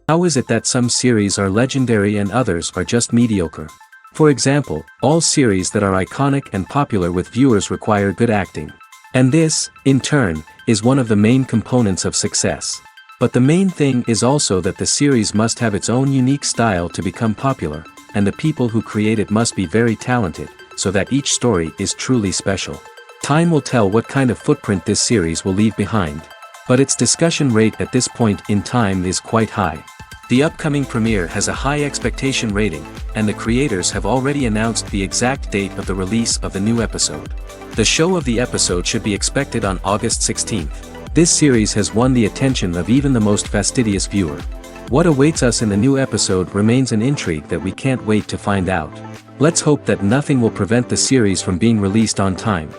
How is it that some series are legendary and others are just mediocre? For example, all series that are iconic and popular with viewers require good acting. And this, in turn, is one of the main components of success. But the main thing is also that the series must have its own unique style to become popular, and the people who create it must be very talented, so that each story is truly special. Time will tell what kind of footprint this series will leave behind. But its discussion rate at this point in time is quite high. The upcoming premiere has a high expectation rating, and the creators have already announced the exact date of the release of the new episode. The show of the episode should be expected on August 16th. This series has won the attention of even the most fastidious viewer. What awaits us in the new episode remains an intrigue that we can't wait to find out. Let's hope that nothing will prevent the series from being released on time.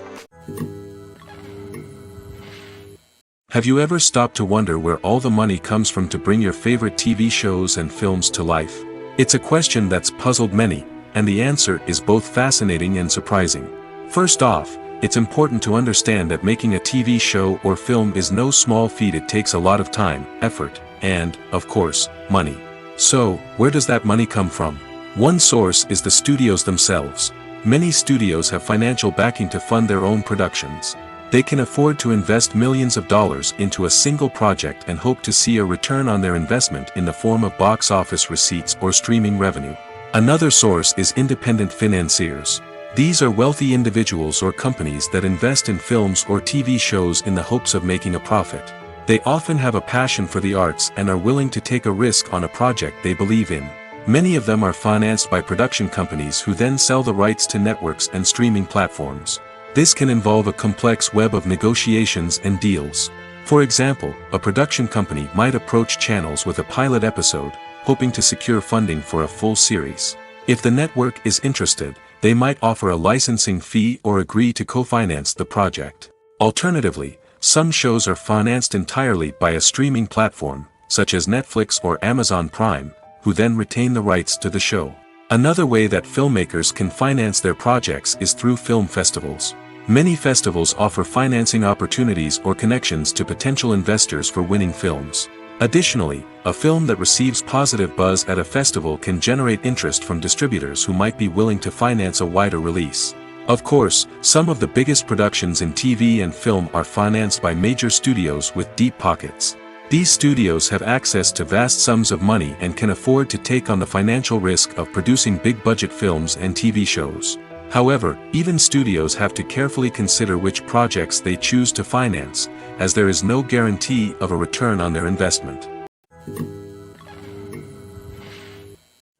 Have you ever stopped to wonder where all the money comes from to bring your favorite TV shows and films to life? It's a question that's puzzled many, and the answer is both fascinating and surprising. First off, it's important to understand that making a TV show or film is no small feat. It takes a lot of time, effort, and, of course, money. So, where does that money come from? One source is the studios themselves. Many studios have financial backing to fund their own productions. They can afford to invest millions of dollars into a single project and hope to see a return on their investment in the form of box office receipts or streaming revenue. Another source is independent financiers. These are wealthy individuals or companies that invest in films or TV shows in the hopes of making a profit. They often have a passion for the arts and are willing to take a risk on a project they believe in. Many of them are financed by production companies who then sell the rights to networks and streaming platforms. This can involve a complex web of negotiations and deals. For example, a production company might approach channels with a pilot episode, hoping to secure funding for a full series. If the network is interested, they might offer a licensing fee or agree to co-finance the project. Alternatively, some shows are financed entirely by a streaming platform, such as Netflix or Amazon Prime, who then retain the rights to the show. Another way that filmmakers can finance their projects is through film festivals. Many festivals offer financing opportunities or connections to potential investors for winning films. Additionally, a film that receives positive buzz at a festival can generate interest from distributors who might be willing to finance a wider release. Of course, some of the biggest productions in TV and film are financed by major studios with deep pockets. These studios have access to vast sums of money and can afford to take on the financial risk of producing big-budget films and TV shows. However, even studios have to carefully consider which projects they choose to finance, as there is no guarantee of a return on their investment.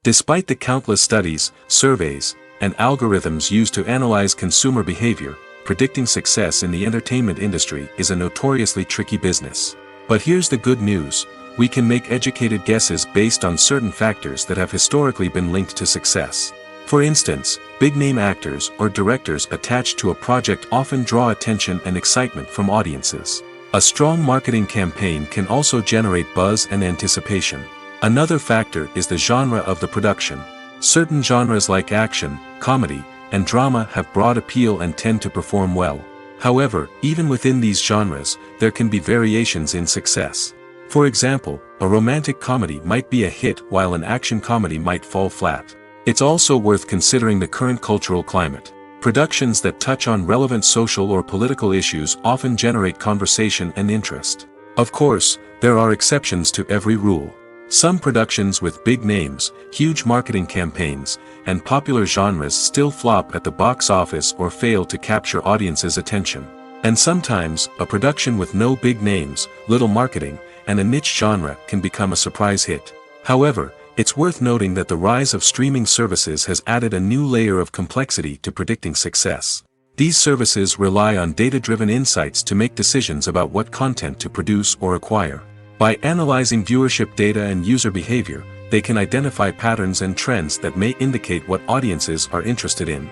Despite the countless studies, surveys, and algorithms used to analyze consumer behavior, predicting success in the entertainment industry is a notoriously tricky business. But here's the good news: we can make educated guesses based on certain factors that have historically been linked to success. For instance, big-name actors or directors attached to a project often draw attention and excitement from audiences. A strong marketing campaign can also generate buzz and anticipation. Another factor is the genre of the production. Certain genres like action, comedy, and drama have broad appeal and tend to perform well. However, even within these genres, there can be variations in success. For example, a romantic comedy might be a hit while an action comedy might fall flat. It's also worth considering the current cultural climate. Productions that touch on relevant social or political issues often generate conversation and interest. Of course, there are exceptions to every rule. Some productions with big names, huge marketing campaigns, and popular genres still flop at the box office or fail to capture audiences' attention. And sometimes, a production with no big names, little marketing, and a niche genre can become a surprise hit. However, it's worth noting that the rise of streaming services has added a new layer of complexity to predicting success. These services rely on data-driven insights to make decisions about what content to produce or acquire. By analyzing viewership data and user behavior, they can identify patterns and trends that may indicate what audiences are interested in.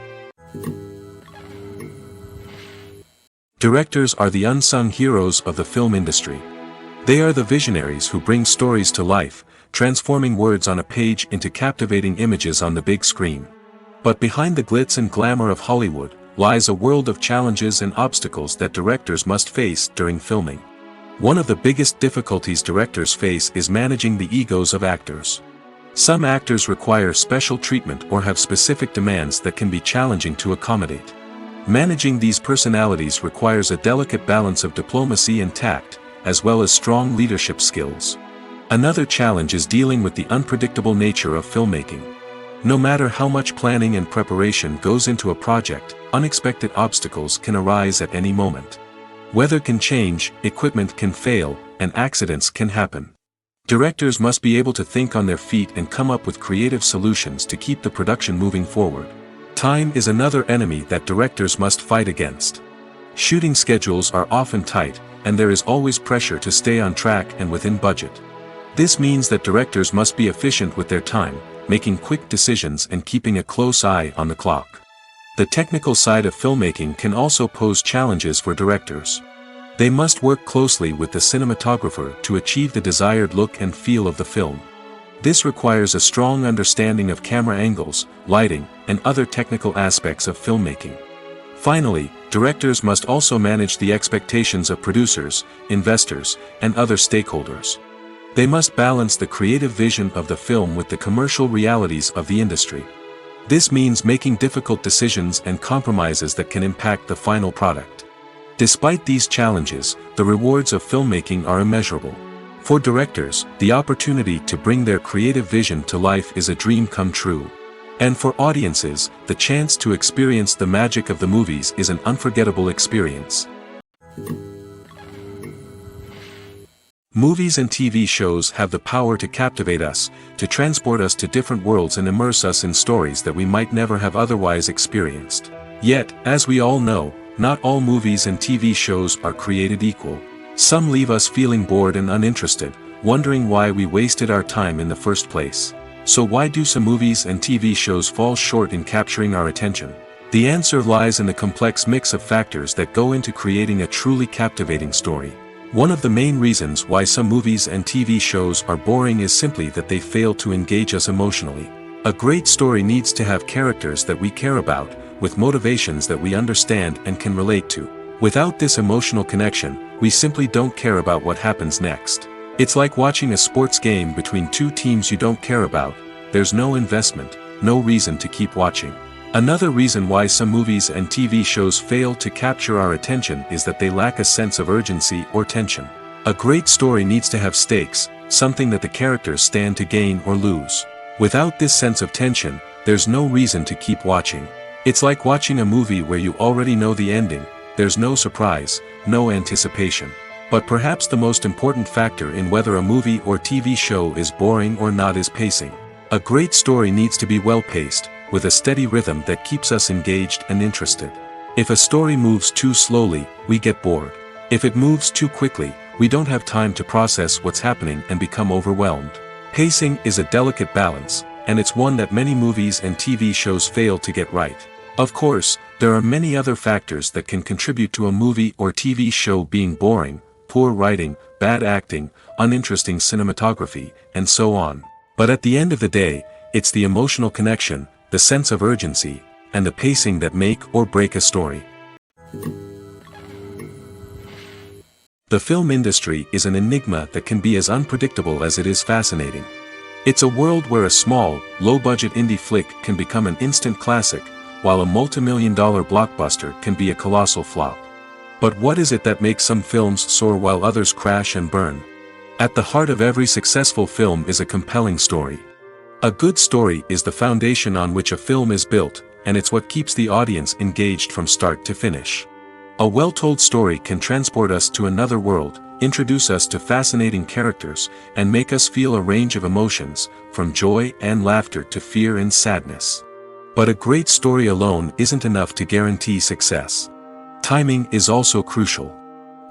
Directors are the unsung heroes of the film industry. They are the visionaries who bring stories to life, transforming words on a page into captivating images on the big screen. But behind the glitz and glamour of Hollywood lies a world of challenges and obstacles that directors must face during filming. One of the biggest difficulties directors face is managing the egos of actors. Some actors require special treatment or have specific demands that can be challenging to accommodate. Managing these personalities requires a delicate balance of diplomacy and tact, as well as strong leadership skills. Another challenge is dealing with the unpredictable nature of filmmaking. No matter how much planning and preparation goes into a project, unexpected obstacles can arise at any moment. Weather can change, equipment can fail, and accidents can happen. Directors must be able to think on their feet and come up with creative solutions to keep the production moving forward. Time is another enemy that directors must fight against. Shooting schedules are often tight, and there is always pressure to stay on track and within budget. This means that directors must be efficient with their time, making quick decisions and keeping a close eye on the clock. The technical side of filmmaking can also pose challenges for directors. They must work closely with the cinematographer to achieve the desired look and feel of the film. This requires a strong understanding of camera angles, lighting, and other technical aspects of filmmaking. Finally, directors must also manage the expectations of producers, investors, and other stakeholders. They must balance the creative vision of the film with the commercial realities of the industry. This means making difficult decisions and compromises that can impact the final product. Despite these challenges, the rewards of filmmaking are immeasurable. For directors, the opportunity to bring their creative vision to life is a dream come true. And for audiences, the chance to experience the magic of the movies is an unforgettable experience. Movies and TV shows have the power to captivate us, to transport us to different worlds and immerse us in stories that we might never have otherwise experienced. Yet, as we all know, not all movies and TV shows are created equal. Some leave us feeling bored and uninterested, wondering why we wasted our time in the first place. So why do some movies and TV shows fall short in capturing our attention? The answer lies in the complex mix of factors that go into creating a truly captivating story. One of the main reasons why some movies and TV shows are boring is simply that they fail to engage us emotionally. A great story needs to have characters that we care about, with motivations that we understand and can relate to. Without this emotional connection, we simply don't care about what happens next. It's like watching a sports game between two teams you don't care about. There's no investment, no reason to keep watching. Another reason why some movies and TV shows fail to capture our attention is that they lack a sense of urgency or tension. A great story needs to have stakes, something that the characters stand to gain or lose. Without this sense of tension, there's no reason to keep watching. It's like watching a movie where you already know the ending. There's no surprise, no anticipation. But perhaps the most important factor in whether a movie or TV show is boring or not is pacing. A great story needs to be well-paced, with a steady rhythm that keeps us engaged and interested. If a story moves too slowly, we get bored. If it moves too quickly, we don't have time to process what's happening and become overwhelmed. Pacing is a delicate balance, and it's one that many movies and TV shows fail to get right. Of course, there are many other factors that can contribute to a movie or TV show being boring: poor writing, bad acting, uninteresting cinematography, and so on. But at the end of the day, it's the emotional connection, the sense of urgency, and the pacing that make or break a story. The film industry is an enigma that can be as unpredictable as it is fascinating. It's a world where a small, low-budget indie flick can become an instant classic, while a multi-million-dollar blockbuster can be a colossal flop. But what is it that makes some films soar while others crash and burn? At the heart of every successful film is a compelling story. A good story is the foundation on which a film is built, and it's what keeps the audience engaged from start to finish. A well-told story can transport us to another world, introduce us to fascinating characters, and make us feel a range of emotions, from joy and laughter to fear and sadness. But a great story alone isn't enough to guarantee success. Timing is also crucial.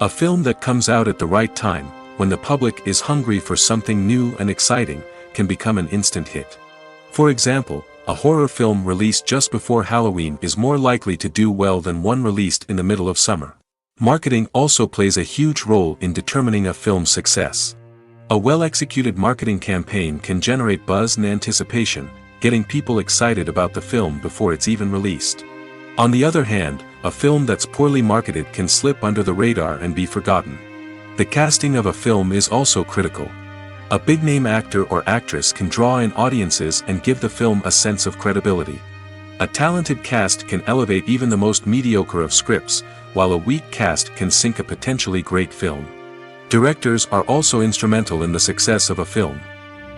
A film that comes out at the right time, when the public is hungry for something new and exciting, can become an instant hit. For example, a horror film released just before Halloween is more likely to do well than one released in the middle of summer. Marketing also plays a huge role in determining a film's success. A well-executed marketing campaign can generate buzz and anticipation, getting people excited about the film before it's even released. On the other hand, a film that's poorly marketed can slip under the radar and be forgotten. The casting of a film is also critical. A big-name actor or actress can draw in audiences and give the film a sense of credibility. A talented cast can elevate even the most mediocre of scripts, while a weak cast can sink a potentially great film. Directors are also instrumental in the success of a film.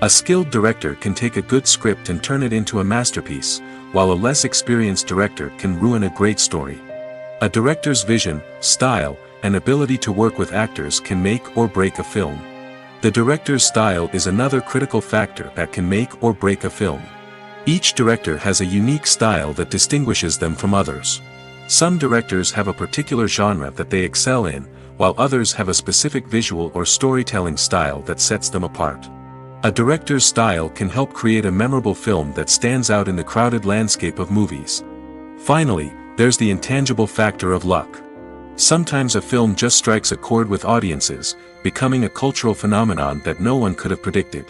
A skilled director can take a good script and turn it into a masterpiece, while a less experienced director can ruin a great story. A director's vision, style, and ability to work with actors can make or break a film. The director's style is another critical factor that can make or break a film. Each director has a unique style that distinguishes them from others. Some directors have a particular genre that they excel in, while others have a specific visual or storytelling style that sets them apart. A director's style can help create a memorable film that stands out in the crowded landscape of movies. Finally, there's the intangible factor of luck. Sometimes a film just strikes a chord with audiences, becoming a cultural phenomenon that no one could have predicted.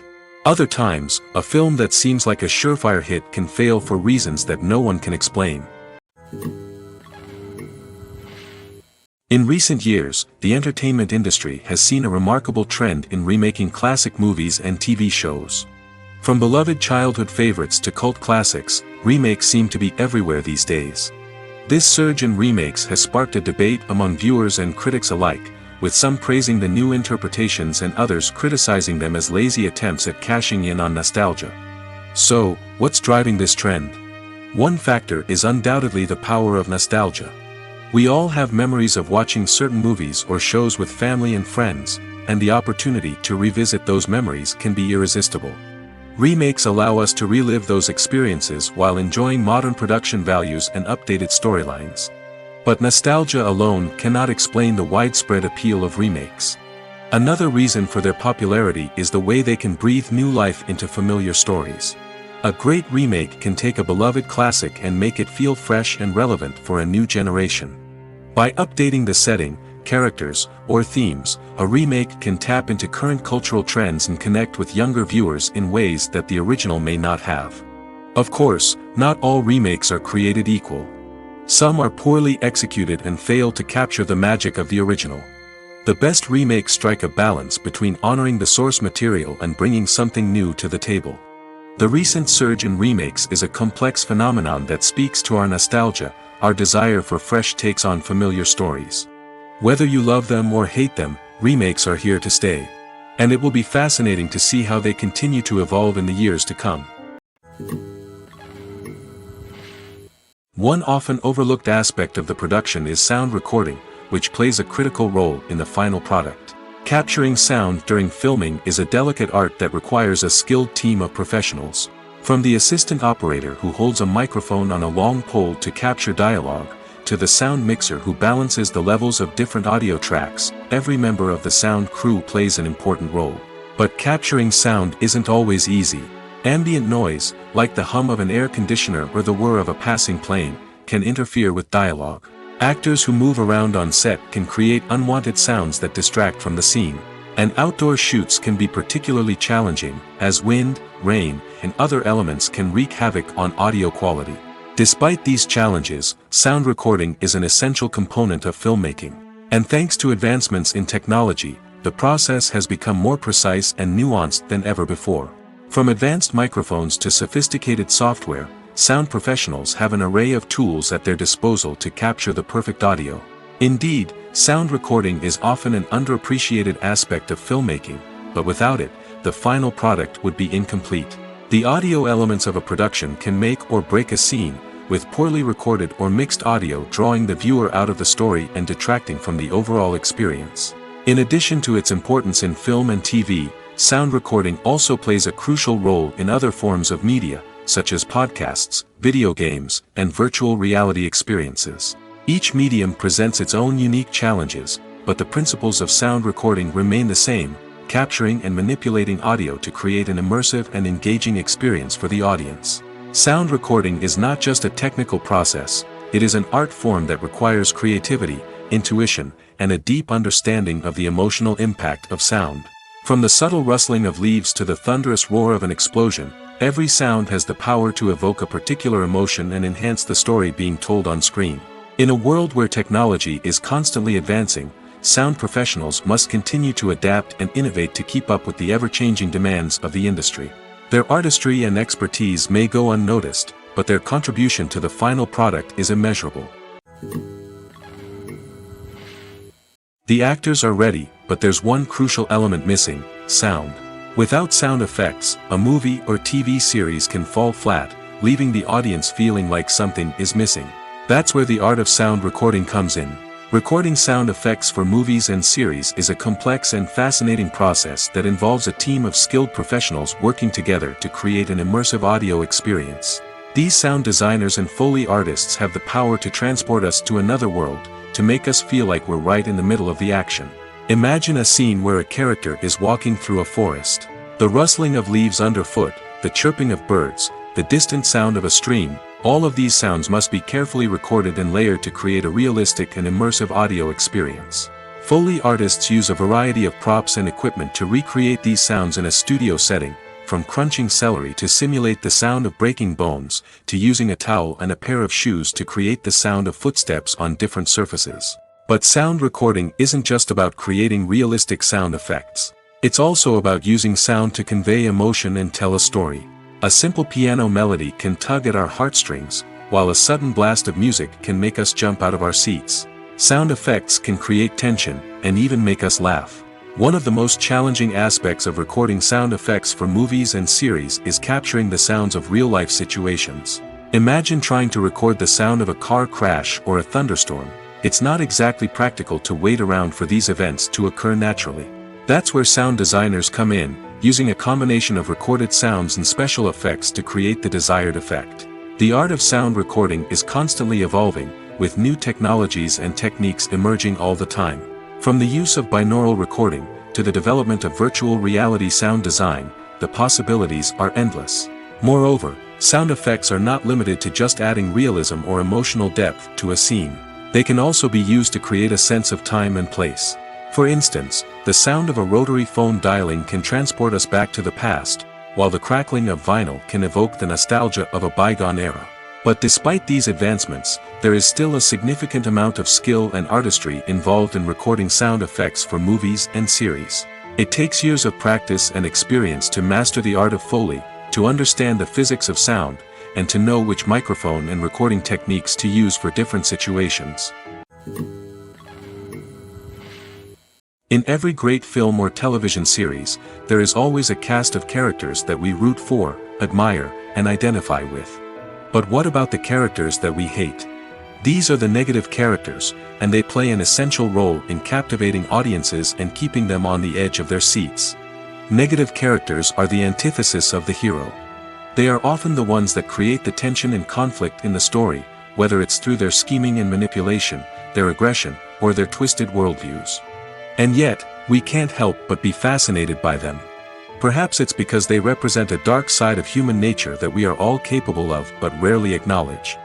Other times, a film that seems like a surefire hit can fail for reasons that no one can explain. In recent years, the entertainment industry has seen a remarkable trend in remaking classic movies and TV shows. From beloved childhood favorites to cult classics, remakes seem to be everywhere these days. This surge in remakes has sparked a debate among viewers and critics alike, with some praising the new interpretations and others criticizing them as lazy attempts at cashing in on nostalgia. So, what's driving this trend? One factor is undoubtedly the power of nostalgia. We all have memories of watching certain movies or shows with family and friends, and the opportunity to revisit those memories can be irresistible. Remakes allow us to relive those experiences while enjoying modern production values and updated storylines. But nostalgia alone cannot explain the widespread appeal of remakes. Another reason for their popularity is the way they can breathe new life into familiar stories. A great remake can take a beloved classic and make it feel fresh and relevant for a new generation. By updating the setting, characters, or themes, a remake can tap into current cultural trends and connect with younger viewers in ways that the original may not have. Of course, not all remakes are created equal. Some are poorly executed and fail to capture the magic of the original. The best remakes strike a balance between honoring the source material and bringing something new to the table. The recent surge in remakes is a complex phenomenon that speaks to our nostalgia, our desire for fresh takes on familiar stories. Whether you love them or hate them, remakes are here to stay. And it will be fascinating to see how they continue to evolve in the years to come. One often overlooked aspect of the production is sound recording, which plays a critical role in the final product. Capturing sound during filming is a delicate art that requires a skilled team of professionals. From the assistant operator who holds a microphone on a long pole to capture dialogue, to the sound mixer who balances the levels of different audio tracks, every member of the sound crew plays an important role. But capturing sound isn't always easy. Ambient noise, like the hum of an air conditioner or the whir of a passing plane, can interfere with dialogue. Actors who move around on set can create unwanted sounds that distract from the scene. And outdoor shoots can be particularly challenging, as wind, rain, and other elements can wreak havoc on audio quality. Despite these challenges, sound recording is an essential component of filmmaking. And thanks to advancements in technology, the process has become more precise and nuanced than ever before. From advanced microphones to sophisticated software, sound professionals have an array of tools at their disposal to capture the perfect audio. Indeed, sound recording is often an underappreciated aspect of filmmaking, but without it, the final product would be incomplete. The audio elements of a production can make or break a scene, with poorly recorded or mixed audio drawing the viewer out of the story and detracting from the overall experience. In addition to its importance in film and TV, sound recording also plays a crucial role in other forms of media, such as podcasts, video games, and virtual reality experiences. Each medium presents its own unique challenges, but the principles of sound recording remain the same, capturing and manipulating audio to create an immersive and engaging experience for the audience. Sound recording is not just a technical process, it is an art form that requires creativity, intuition, and a deep understanding of the emotional impact of sound. From the subtle rustling of leaves to the thunderous roar of an explosion, every sound has the power to evoke a particular emotion and enhance the story being told on screen. In a world where technology is constantly advancing, sound professionals must continue to adapt and innovate to keep up with the ever-changing demands of the industry. Their artistry and expertise may go unnoticed, but their contribution to the final product is immeasurable. The actors are ready, but there's one crucial element missing: sound. Without sound effects, a movie or TV series can fall flat, leaving the audience feeling like something is missing. That's where the art of sound recording comes in. Recording sound effects for movies and series is a complex and fascinating process that involves a team of skilled professionals working together to create an immersive audio experience. These sound designers and Foley artists have the power to transport us to another world, to make us feel like we're right in the middle of the action. Imagine a scene where a character is walking through a forest. The rustling of leaves underfoot, the chirping of birds, the distant sound of a stream, all of these sounds must be carefully recorded and layered to create a realistic and immersive audio experience. Foley artists use a variety of props and equipment to recreate these sounds in a studio setting, from crunching celery to simulate the sound of breaking bones, to using a towel and a pair of shoes to create the sound of footsteps on different surfaces. But sound recording isn't just about creating realistic sound effects. It's also about using sound to convey emotion and tell a story. A simple piano melody can tug at our heartstrings, while a sudden blast of music can make us jump out of our seats. Sound effects can create tension, and even make us laugh. One of the most challenging aspects of recording sound effects for movies and series is capturing the sounds of real-life situations. Imagine trying to record the sound of a car crash or a thunderstorm. It's not exactly practical to wait around for these events to occur naturally. That's where sound designers come in, using a combination of recorded sounds and special effects to create the desired effect. The art of sound recording is constantly evolving, with new technologies and techniques emerging all the time. From the use of binaural recording, to the development of virtual reality sound design, the possibilities are endless. Moreover, sound effects are not limited to just adding realism or emotional depth to a scene. They can also be used to create a sense of time and place. For instance, the sound of a rotary phone dialing can transport us back to the past, while the crackling of vinyl can evoke the nostalgia of a bygone era. But despite these advancements, there is still a significant amount of skill and artistry involved in recording sound effects for movies and series. It takes years of practice and experience to master the art of Foley, to understand the physics of sound, and to know which microphone and recording techniques to use for different situations. In every great film or television series, there is always a cast of characters that we root for, admire, and identify with. But what about the characters that we hate? These are the negative characters, and they play an essential role in captivating audiences and keeping them on the edge of their seats. Negative characters are the antithesis of the hero. They are often the ones that create the tension and conflict in the story, whether it's through their scheming and manipulation, their aggression, or their twisted worldviews. And yet, we can't help but be fascinated by them. Perhaps it's because they represent a dark side of human nature that we are all capable of but rarely acknowledge.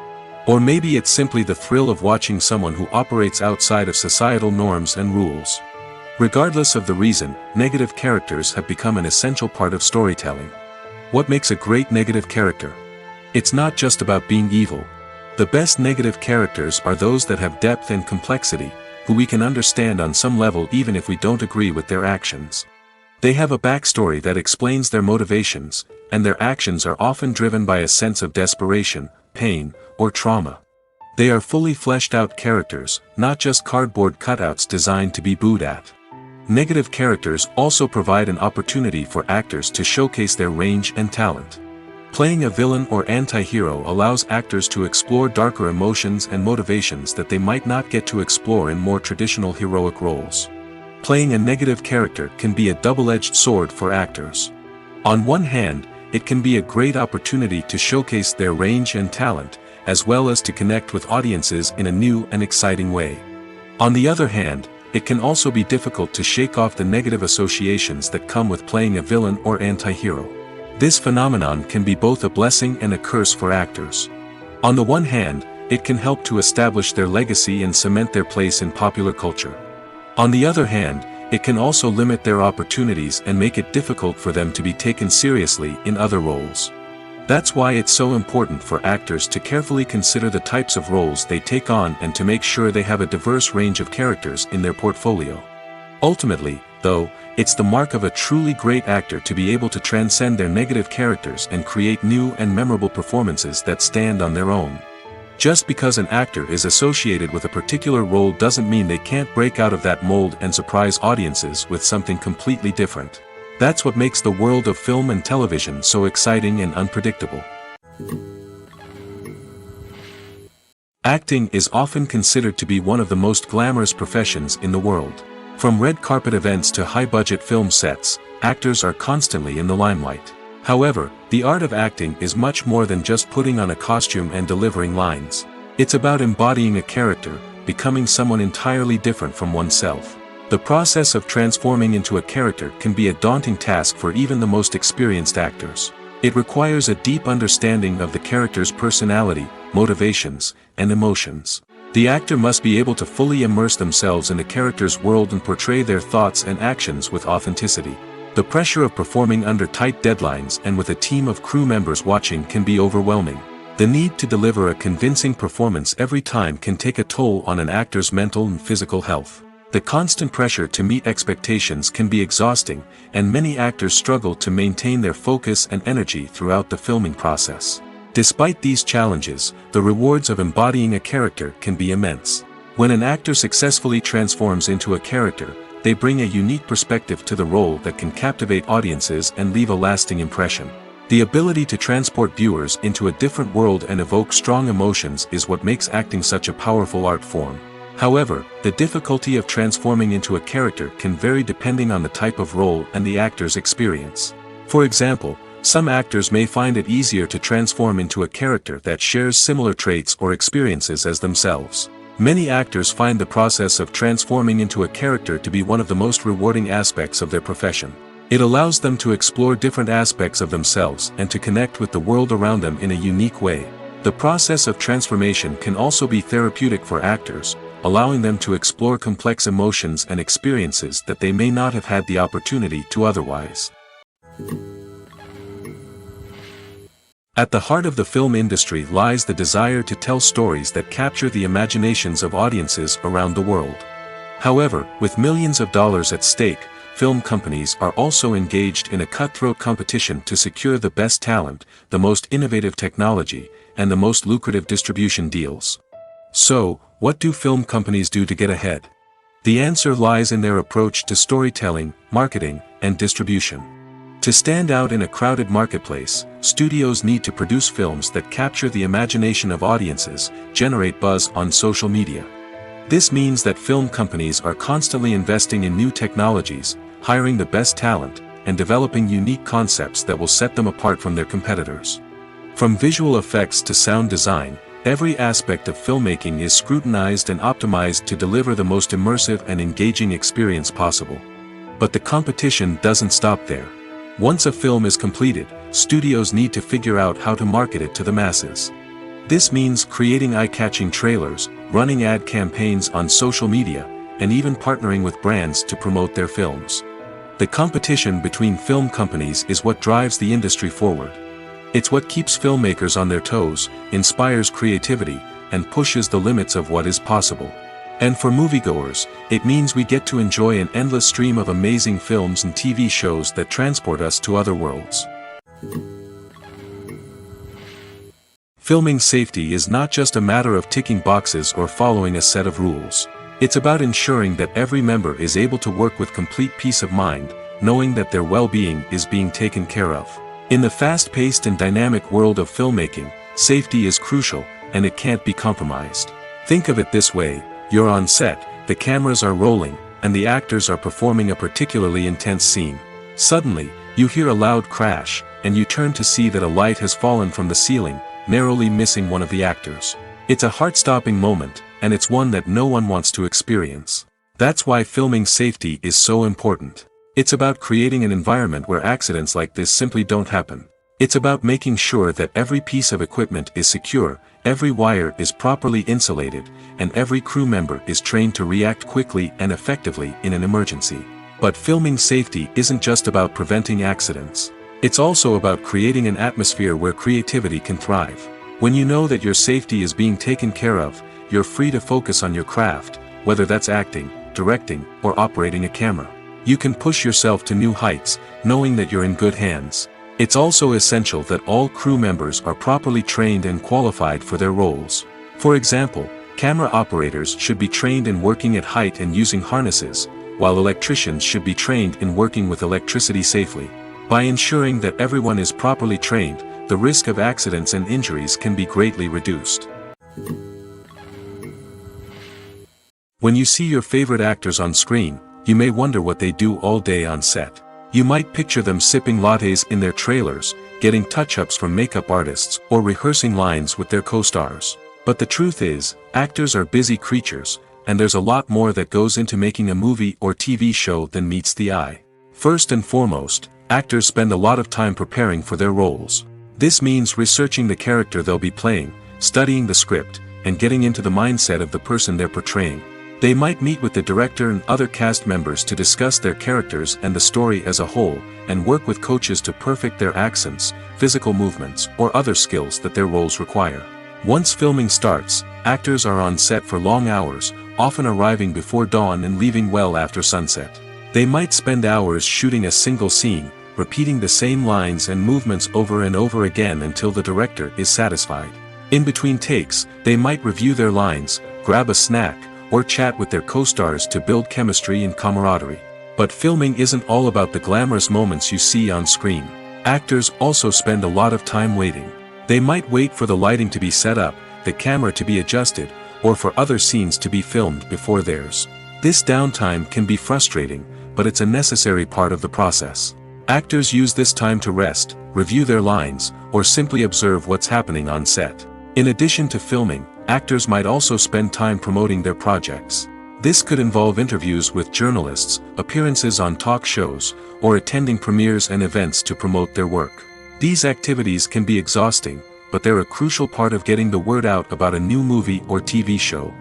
Or maybe it's simply the thrill of watching someone who operates outside of societal norms and rules. Regardless of the reason, negative characters have become an essential part of storytelling. What makes a great negative character? It's not just about being evil. The best negative characters are those that have depth and complexity, who we can understand on some level even if we don't agree with their actions. They have a backstory that explains their motivations, and their actions are often driven by a sense of desperation, pain, or trauma. They are fully fleshed out characters, not just cardboard cutouts designed to be booed at. Negative characters also provide an opportunity for actors to showcase their range and talent. Playing a villain or anti-hero allows actors to explore darker emotions and motivations that they might not get to explore in more traditional heroic roles. Playing a negative character can be a double-edged sword for actors. On one hand, it can be a great opportunity to showcase their range and talent, as well as to connect with audiences in a new and exciting way. On the other hand, it can also be difficult to shake off the negative associations that come with playing a villain or anti-hero. This phenomenon can be both a blessing and a curse for actors. On the one hand, it can help to establish their legacy and cement their place in popular culture. On the other hand, it can also limit their opportunities and make it difficult for them to be taken seriously in other roles. That's why it's so important for actors to carefully consider the types of roles they take on and to make sure they have a diverse range of characters in their portfolio. Ultimately, though, it's the mark of a truly great actor to be able to transcend their negative characters and create new and memorable performances that stand on their own. Just because an actor is associated with a particular role doesn't mean they can't break out of that mold and surprise audiences with something completely different. That's what makes the world of film and television so exciting and unpredictable. Acting is often considered to be one of the most glamorous professions in the world. From red carpet events to high-budget film sets, actors are constantly in the limelight. However, the art of acting is much more than just putting on a costume and delivering lines. It's about embodying a character, becoming someone entirely different from oneself. The process of transforming into a character can be a daunting task for even the most experienced actors. It requires a deep understanding of the character's personality, motivations, and emotions. The actor must be able to fully immerse themselves in the character's world and portray their thoughts and actions with authenticity. The pressure of performing under tight deadlines and with a team of crew members watching can be overwhelming. The need to deliver a convincing performance every time can take a toll on an actor's mental and physical health. The constant pressure to meet expectations can be exhausting, and many actors struggle to maintain their focus and energy throughout the filming process. Despite these challenges, the rewards of embodying a character can be immense. When an actor successfully transforms into a character, they bring a unique perspective to the role that can captivate audiences and leave a lasting impression. The ability to transport viewers into a different world and evoke strong emotions is what makes acting such a powerful art form. However, the difficulty of transforming into a character can vary depending on the type of role and the actor's experience. For example, some actors may find it easier to transform into a character that shares similar traits or experiences as themselves. Many actors find the process of transforming into a character to be one of the most rewarding aspects of their profession. It allows them to explore different aspects of themselves and to connect with the world around them in a unique way. The process of transformation can also be therapeutic for actors, allowing them to explore complex emotions and experiences that they may not have had the opportunity to otherwise. At the heart of the film industry lies the desire to tell stories that capture the imaginations of audiences around the world. However, with millions of dollars at stake, film companies are also engaged in a cutthroat competition to secure the best talent, the most innovative technology, and the most lucrative distribution deals. So, what do film companies do to get ahead? The answer lies in their approach to storytelling, marketing, and distribution. To stand out in a crowded marketplace, studios need to produce films that capture the imagination of audiences, generate buzz on social media. This means that film companies are constantly investing in new technologies, hiring the best talent, and developing unique concepts that will set them apart from their competitors. From visual effects to sound design, every aspect of filmmaking is scrutinized and optimized to deliver the most immersive and engaging experience possible. But the competition doesn't stop there. Once a film is completed, studios need to figure out how to market it to the masses. This means creating eye-catching trailers, running ad campaigns on social media, and even partnering with brands to promote their films. The competition between film companies is what drives the industry forward. It's what keeps filmmakers on their toes, inspires creativity, and pushes the limits of what is possible. And for moviegoers, it means we get to enjoy an endless stream of amazing films and TV shows that transport us to other worlds. Filming safety is not just a matter of ticking boxes or following a set of rules. It's about ensuring that every member is able to work with complete peace of mind, knowing that their well-being is being taken care of. In the fast-paced and dynamic world of filmmaking, safety is crucial, and it can't be compromised. Think of it this way. You're on set, the cameras are rolling, and the actors are performing a particularly intense scene. Suddenly, you hear a loud crash, and you turn to see that a light has fallen from the ceiling, narrowly missing one of the actors. It's a heart-stopping moment, and it's one that no one wants to experience. That's why filming safety is so important. It's about creating an environment where accidents like this simply don't happen. It's about making sure that every piece of equipment is secure, every wire is properly insulated, and every crew member is trained to react quickly and effectively in an emergency. But filming safety isn't just about preventing accidents. It's also about creating an atmosphere where creativity can thrive. When you know that your safety is being taken care of, you're free to focus on your craft, whether that's acting, directing, or operating a camera. You can push yourself to new heights, knowing that you're in good hands. It's also essential that all crew members are properly trained and qualified for their roles. For example, camera operators should be trained in working at height and using harnesses, while electricians should be trained in working with electricity safely. By ensuring that everyone is properly trained, the risk of accidents and injuries can be greatly reduced. When you see your favorite actors on screen, you may wonder what they do all day on set. You might picture them sipping lattes in their trailers, getting touch-ups from makeup artists, or rehearsing lines with their co-stars. But the truth is, actors are busy creatures, and there's a lot more that goes into making a movie or TV show than meets the eye. First and foremost, actors spend a lot of time preparing for their roles. This means researching the character they'll be playing, studying the script, and getting into the mindset of the person they're portraying. They might meet with the director and other cast members to discuss their characters and the story as a whole, and work with coaches to perfect their accents, physical movements, or other skills that their roles require. Once filming starts, actors are on set for long hours, often arriving before dawn and leaving well after sunset. They might spend hours shooting a single scene, repeating the same lines and movements over and over again until the director is satisfied. In between takes, they might review their lines, grab a snack, or chat with their co-stars to build chemistry and camaraderie. But filming isn't all about the glamorous moments you see on screen. Actors also spend a lot of time waiting. They might wait for the lighting to be set up, the camera to be adjusted, or for other scenes to be filmed before theirs. This downtime can be frustrating, but it's a necessary part of the process. Actors use this time to rest, review their lines, or simply observe what's happening on set. In addition to filming, actors might also spend time promoting their projects. This could involve interviews with journalists, appearances on talk shows, or attending premieres and events to promote their work. These activities can be exhausting, but they're a crucial part of getting the word out about a new movie or TV show.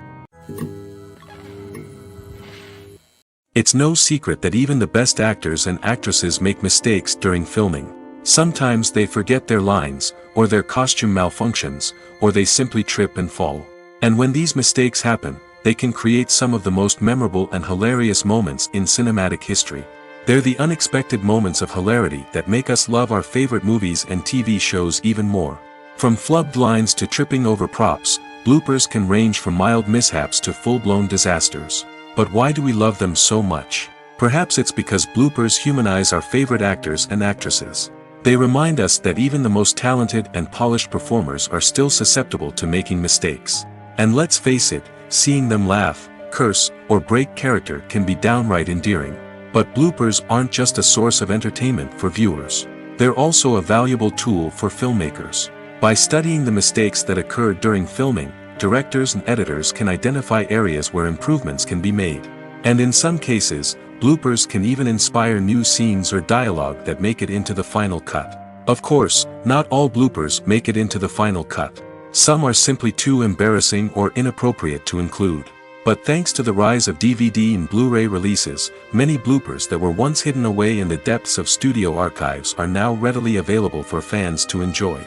It's no secret that even the best actors and actresses make mistakes during filming. Sometimes they forget their lines, or their costume malfunctions, or they simply trip and fall. And when these mistakes happen, they can create some of the most memorable and hilarious moments in cinematic history. They're the unexpected moments of hilarity that make us love our favorite movies and TV shows even more. From flubbed lines to tripping over props, bloopers can range from mild mishaps to full-blown disasters. But why do we love them so much? Perhaps it's because bloopers humanize our favorite actors and actresses. They remind us that even the most talented and polished performers are still susceptible to making mistakes. And let's face it, seeing them laugh, curse, or break character can be downright endearing. But bloopers aren't just a source of entertainment for viewers. They're also a valuable tool for filmmakers. By studying the mistakes that occurred during filming, directors and editors can identify areas where improvements can be made. And in some cases, bloopers can even inspire new scenes or dialogue that make it into the final cut. Of course, not all bloopers make it into the final cut. Some are simply too embarrassing or inappropriate to include. But thanks to the rise of DVD and Blu-ray releases, many bloopers that were once hidden away in the depths of studio archives are now readily available for fans to enjoy.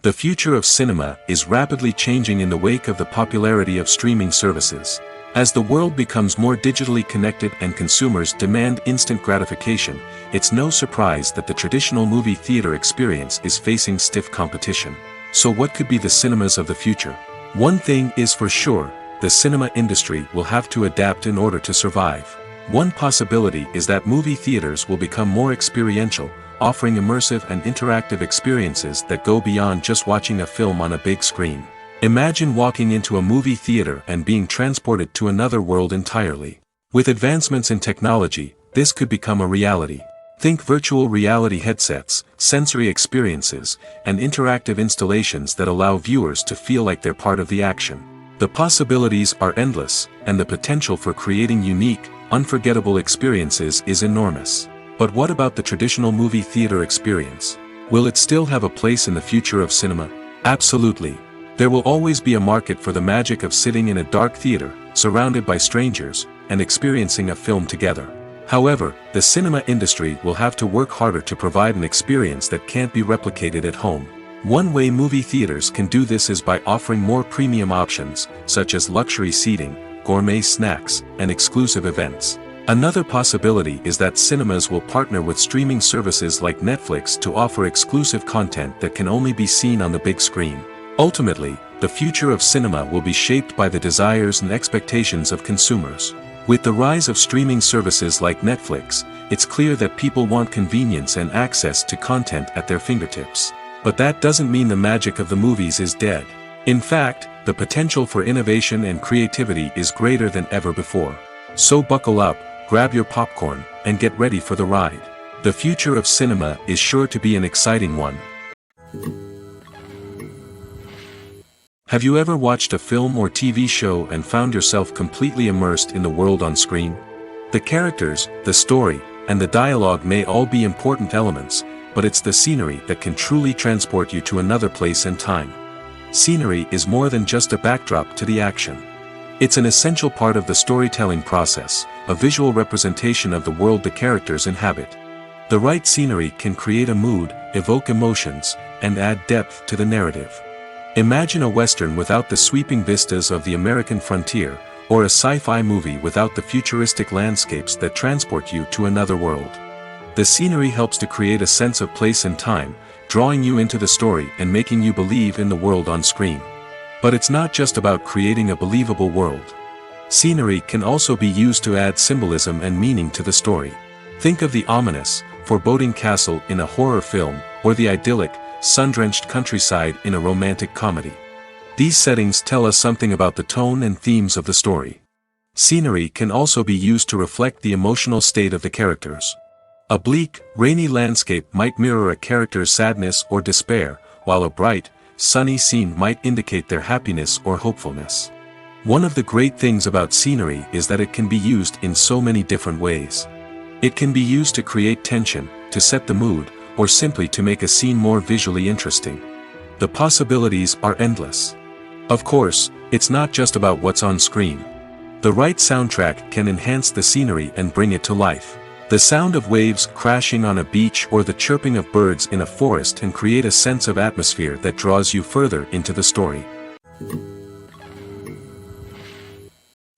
The future of cinema is rapidly changing in the wake of the popularity of streaming services. As the world becomes more digitally connected and consumers demand instant gratification, it's no surprise that the traditional movie theater experience is facing stiff competition. So what could be the cinemas of the future? One thing is for sure, the cinema industry will have to adapt in order to survive. One possibility is that movie theaters will become more experiential, offering immersive and interactive experiences that go beyond just watching a film on a big screen. Imagine walking into a movie theater and being transported to another world entirely. With advancements in technology, this could become a reality. Think virtual reality headsets, sensory experiences, and interactive installations that allow viewers to feel like they're part of the action. The possibilities are endless, and the potential for creating unique, unforgettable experiences is enormous. But what about the traditional movie theater experience? Will it still have a place in the future of cinema? Absolutely. There will always be a market for the magic of sitting in a dark theater, surrounded by strangers, and experiencing a film together. However, the cinema industry will have to work harder to provide an experience that can't be replicated at home. One way movie theaters can do this is by offering more premium options, such as luxury seating, gourmet snacks, and exclusive events. Another possibility is that cinemas will partner with streaming services like Netflix to offer exclusive content that can only be seen on the big screen. Ultimately, the future of cinema will be shaped by the desires and expectations of consumers. With the rise of streaming services like Netflix, it's clear that people want convenience and access to content at their fingertips. But that doesn't mean the magic of the movies is dead. In fact, the potential for innovation and creativity is greater than ever before. So buckle up, grab your popcorn, and get ready for the ride. The future of cinema is sure to be an exciting one. Have you ever watched a film or TV show and found yourself completely immersed in the world on screen? The characters, the story, and the dialogue may all be important elements, but it's the scenery that can truly transport you to another place and time. Scenery is more than just a backdrop to the action. It's an essential part of the storytelling process, a visual representation of the world the characters inhabit. The right scenery can create a mood, evoke emotions, and add depth to the narrative. Imagine a Western without the sweeping vistas of the American frontier, or a sci-fi movie without the futuristic landscapes that transport you to another world. The scenery helps to create a sense of place and time, drawing you into the story and making you believe in the world on screen. But it's not just about creating a believable world. Scenery can also be used to add symbolism and meaning to the story. Think of the ominous, foreboding castle in a horror film, or the idyllic, sun-drenched countryside in a romantic comedy. These settings tell us something about the tone and themes of the story. Scenery can also be used to reflect the emotional state of the characters. A bleak, rainy landscape might mirror a character's sadness or despair, while a bright, sunny scene might indicate their happiness or hopefulness. One of the great things about scenery is that it can be used in so many different ways. It can be used to create tension, to set the mood, or simply to make a scene more visually interesting. The possibilities are endless. Of course, it's not just about what's on screen. The right soundtrack can enhance the scenery and bring it to life. The sound of waves crashing on a beach or the chirping of birds in a forest can create a sense of atmosphere that draws you further into the story.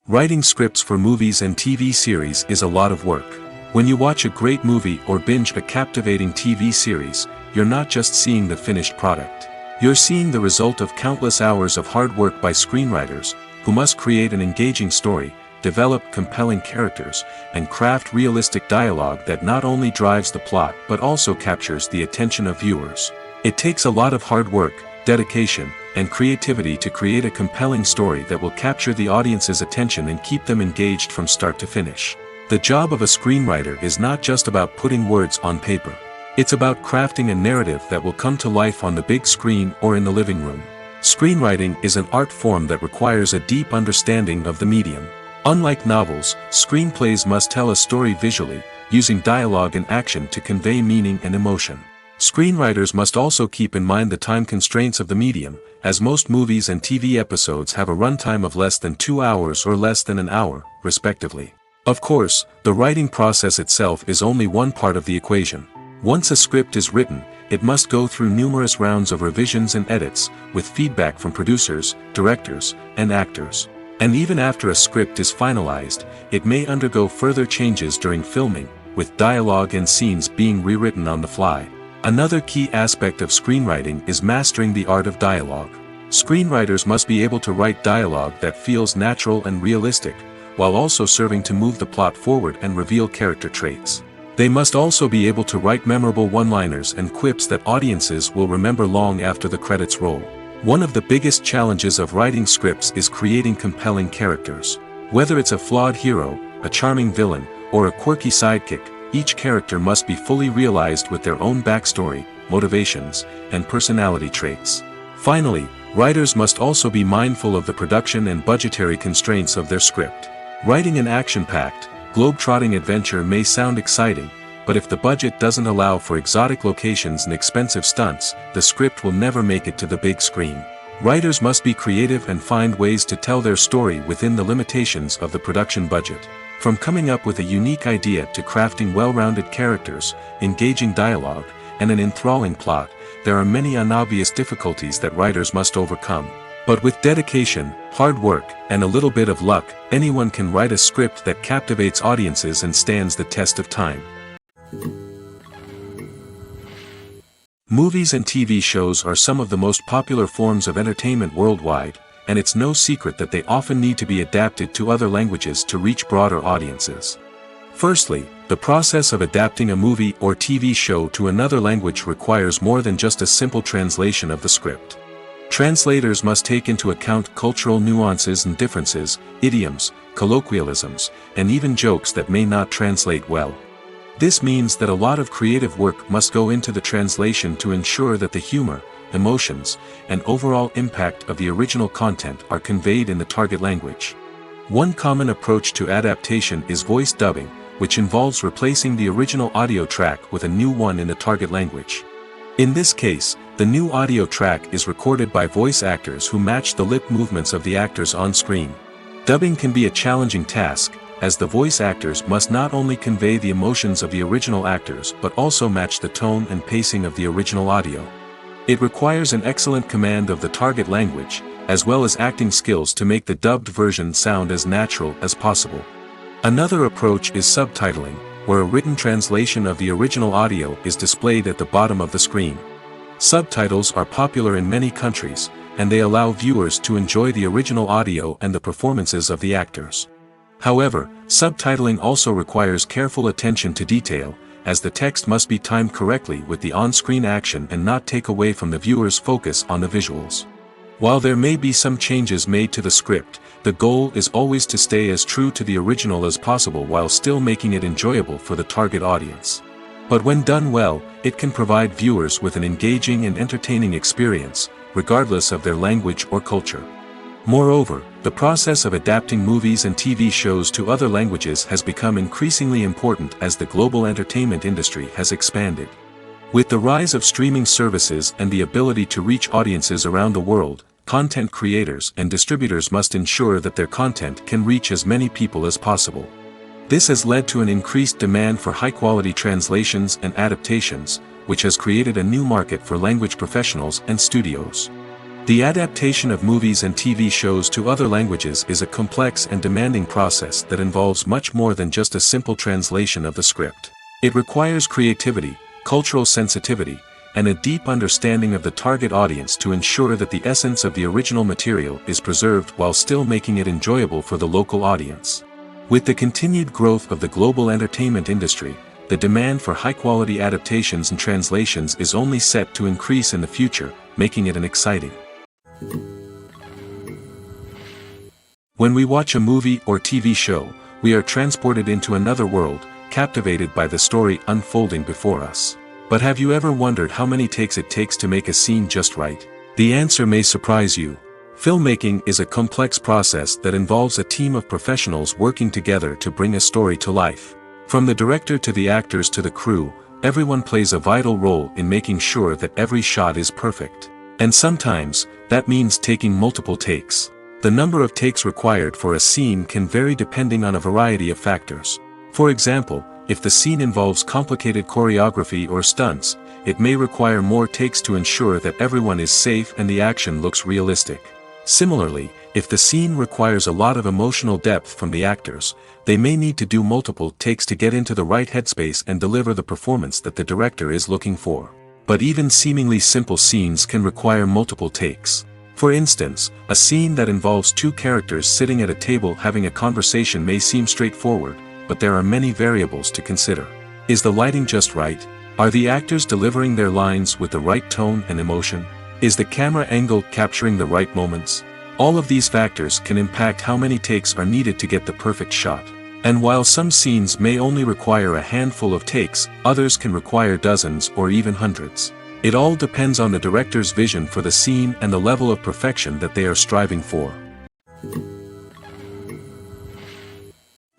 Writing scripts for movies and TV series is a lot of work. When you watch a great movie or binge a captivating TV series, you're not just seeing the finished product. You're seeing the result of countless hours of hard work by screenwriters, who must create an engaging story, develop compelling characters, and craft realistic dialogue that not only drives the plot but also captures the attention of viewers. It takes a lot of hard work, dedication, and creativity to create a compelling story that will capture the audience's attention and keep them engaged from start to finish. The job of a screenwriter is not just about putting words on paper. It's about crafting a narrative that will come to life on the big screen or in the living room. Screenwriting is an art form that requires a deep understanding of the medium. Unlike novels, screenplays must tell a story visually, using dialogue and action to convey meaning and emotion. Screenwriters must also keep in mind the time constraints of the medium, as most movies and TV episodes have a runtime of less than 2 hours or less than an hour, respectively. Of course, the writing process itself is only one part of the equation. Once a script is written, it must go through numerous rounds of revisions and edits, with feedback from producers, directors, and actors. And even after a script is finalized, it may undergo further changes during filming, with dialogue and scenes being rewritten on the fly. Another key aspect of screenwriting is mastering the art of dialogue. Screenwriters must be able to write dialogue that feels natural and realistic, while also serving to move the plot forward and reveal character traits. They must also be able to write memorable one-liners and quips that audiences will remember long after the credits roll. One of the biggest challenges of writing scripts is creating compelling characters. Whether it's a flawed hero, a charming villain, or a quirky sidekick, each character must be fully realized with their own backstory, motivations, and personality traits. Finally, writers must also be mindful of the production and budgetary constraints of their script. Writing an action-packed, globe-trotting adventure may sound exciting, but if the budget doesn't allow for exotic locations and expensive stunts, the script will never make it to the big screen. Writers must be creative and find ways to tell their story within the limitations of the production budget. From coming up with a unique idea to crafting well-rounded characters, engaging dialogue, and an enthralling plot, there are many unobvious difficulties that writers must overcome. But with dedication, hard work, and a little bit of luck, anyone can write a script that captivates audiences and stands the test of time. Movies and TV shows are some of the most popular forms of entertainment worldwide, and it's no secret that they often need to be adapted to other languages to reach broader audiences. Firstly, the process of adapting a movie or TV show to another language requires more than just a simple translation of the script. Translators must take into account cultural nuances and differences, idioms, colloquialisms, and even jokes that may not translate well. This means that a lot of creative work must go into the translation to ensure that the humor, emotions, and overall impact of the original content are conveyed in the target language. One common approach to adaptation is voice dubbing, which involves replacing the original audio track with a new one in the target language. In this case, the new audio track is recorded by voice actors who match the lip movements of the actors on screen. Dubbing can be a challenging task, as the voice actors must not only convey the emotions of the original actors but also match the tone and pacing of the original audio. It requires an excellent command of the target language, as well as acting skills to make the dubbed version sound as natural as possible. Another approach is subtitling, where a written translation of the original audio is displayed at the bottom of the screen. Subtitles are popular in many countries, and they allow viewers to enjoy the original audio and the performances of the actors. However, subtitling also requires careful attention to detail, as the text must be timed correctly with the on-screen action and not take away from the viewer's focus on the visuals. While there may be some changes made to the script, the goal is always to stay as true to the original as possible while still making it enjoyable for the target audience. But when done well, it can provide viewers with an engaging and entertaining experience, regardless of their language or culture. Moreover, the process of adapting movies and TV shows to other languages has become increasingly important as the global entertainment industry has expanded. With the rise of streaming services and the ability to reach audiences around the world, content creators and distributors must ensure that their content can reach as many people as possible. This has led to an increased demand for high-quality translations and adaptations, which has created a new market for language professionals and studios. The adaptation of movies and TV shows to other languages is a complex and demanding process that involves much more than just a simple translation of the script. It requires creativity, cultural sensitivity, and a deep understanding of the target audience to ensure that the essence of the original material is preserved while still making it enjoyable for the local audience. With the continued growth of the global entertainment industry, the demand for high-quality adaptations and translations is only set to increase in the future, making it an exciting. When we watch a movie or TV show, we are transported into another world, captivated by the story unfolding before us. But have you ever wondered how many takes it takes to make a scene just right? The answer may surprise you. Filmmaking is a complex process that involves a team of professionals working together to bring a story to life. From the director to the actors to the crew, everyone plays a vital role in making sure that every shot is perfect. And sometimes, that means taking multiple takes. The number of takes required for a scene can vary depending on a variety of factors. For example, if the scene involves complicated choreography or stunts, it may require more takes to ensure that everyone is safe and the action looks realistic. Similarly, if the scene requires a lot of emotional depth from the actors, they may need to do multiple takes to get into the right headspace and deliver the performance that the director is looking for. But even seemingly simple scenes can require multiple takes. For instance, a scene that involves two characters sitting at a table having a conversation may seem straightforward, but there are many variables to consider. Is the lighting just right? Are the actors delivering their lines with the right tone and emotion? Is the camera angle capturing the right moments? All of these factors can impact how many takes are needed to get the perfect shot. And while some scenes may only require a handful of takes, others can require dozens or even hundreds. It all depends on the director's vision for the scene and the level of perfection that they are striving for.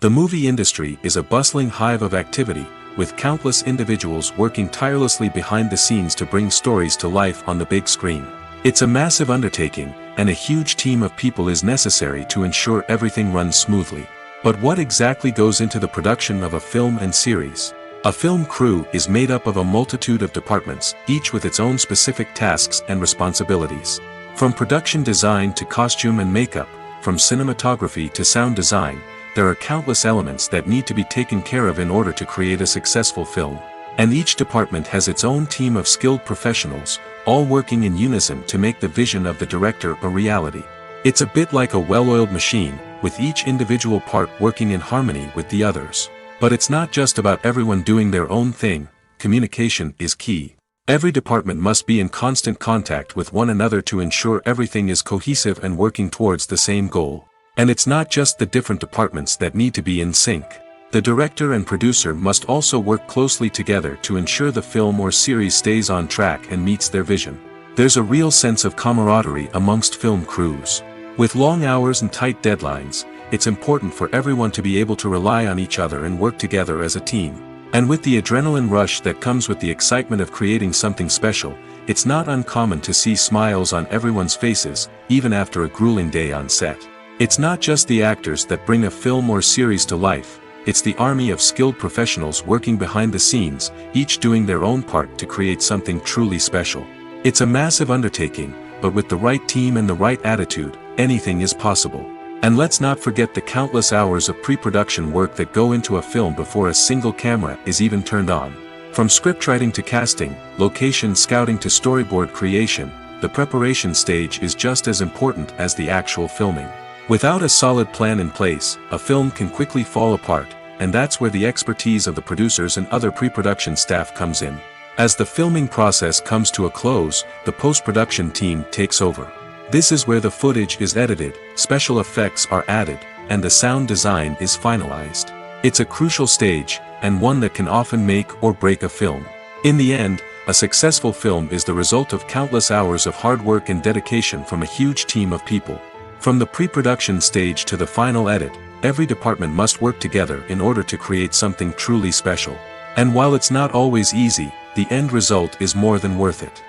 The movie industry is a bustling hive of activity, with countless individuals working tirelessly behind the scenes to bring stories to life on the big screen. It's a massive undertaking, and a huge team of people is necessary to ensure everything runs smoothly. But what exactly goes into the production of a film and series? A film crew is made up of a multitude of departments, each with its own specific tasks and responsibilities. From production design to costume and makeup, from cinematography to sound design, there are countless elements that need to be taken care of in order to create a successful film. And each department has its own team of skilled professionals, all working in unison to make the vision of the director a reality. It's a bit like a well-oiled machine, with each individual part working in harmony with the others. But it's not just about everyone doing their own thing. Communication is key. Every department must be in constant contact with one another to ensure everything is cohesive and working towards the same goal. And it's not just the different departments that need to be in sync. The director and producer must also work closely together to ensure the film or series stays on track and meets their vision. There's a real sense of camaraderie amongst film crews. With long hours and tight deadlines, it's important for everyone to be able to rely on each other and work together as a team. And with the adrenaline rush that comes with the excitement of creating something special, it's not uncommon to see smiles on everyone's faces, even after a grueling day on set. It's not just the actors that bring a film or series to life. It's the army of skilled professionals working behind the scenes, each doing their own part to create something truly special. It's a massive undertaking, but with the right team and the right attitude, anything is possible. And let's not forget the countless hours of pre-production work that go into a film before a single camera is even turned on. From scriptwriting to casting, location scouting to storyboard creation, the preparation stage is just as important as the actual filming. Without a solid plan in place, a film can quickly fall apart, and that's where the expertise of the producers and other pre-production staff comes in. As the filming process comes to a close, the post-production team takes over. This is where the footage is edited, special effects are added, and the sound design is finalized. It's a crucial stage, and one that can often make or break a film. In the end, a successful film is the result of countless hours of hard work and dedication from a huge team of people. From the pre-production stage to the final edit, every department must work together in order to create something truly special. And while it's not always easy, the end result is more than worth it.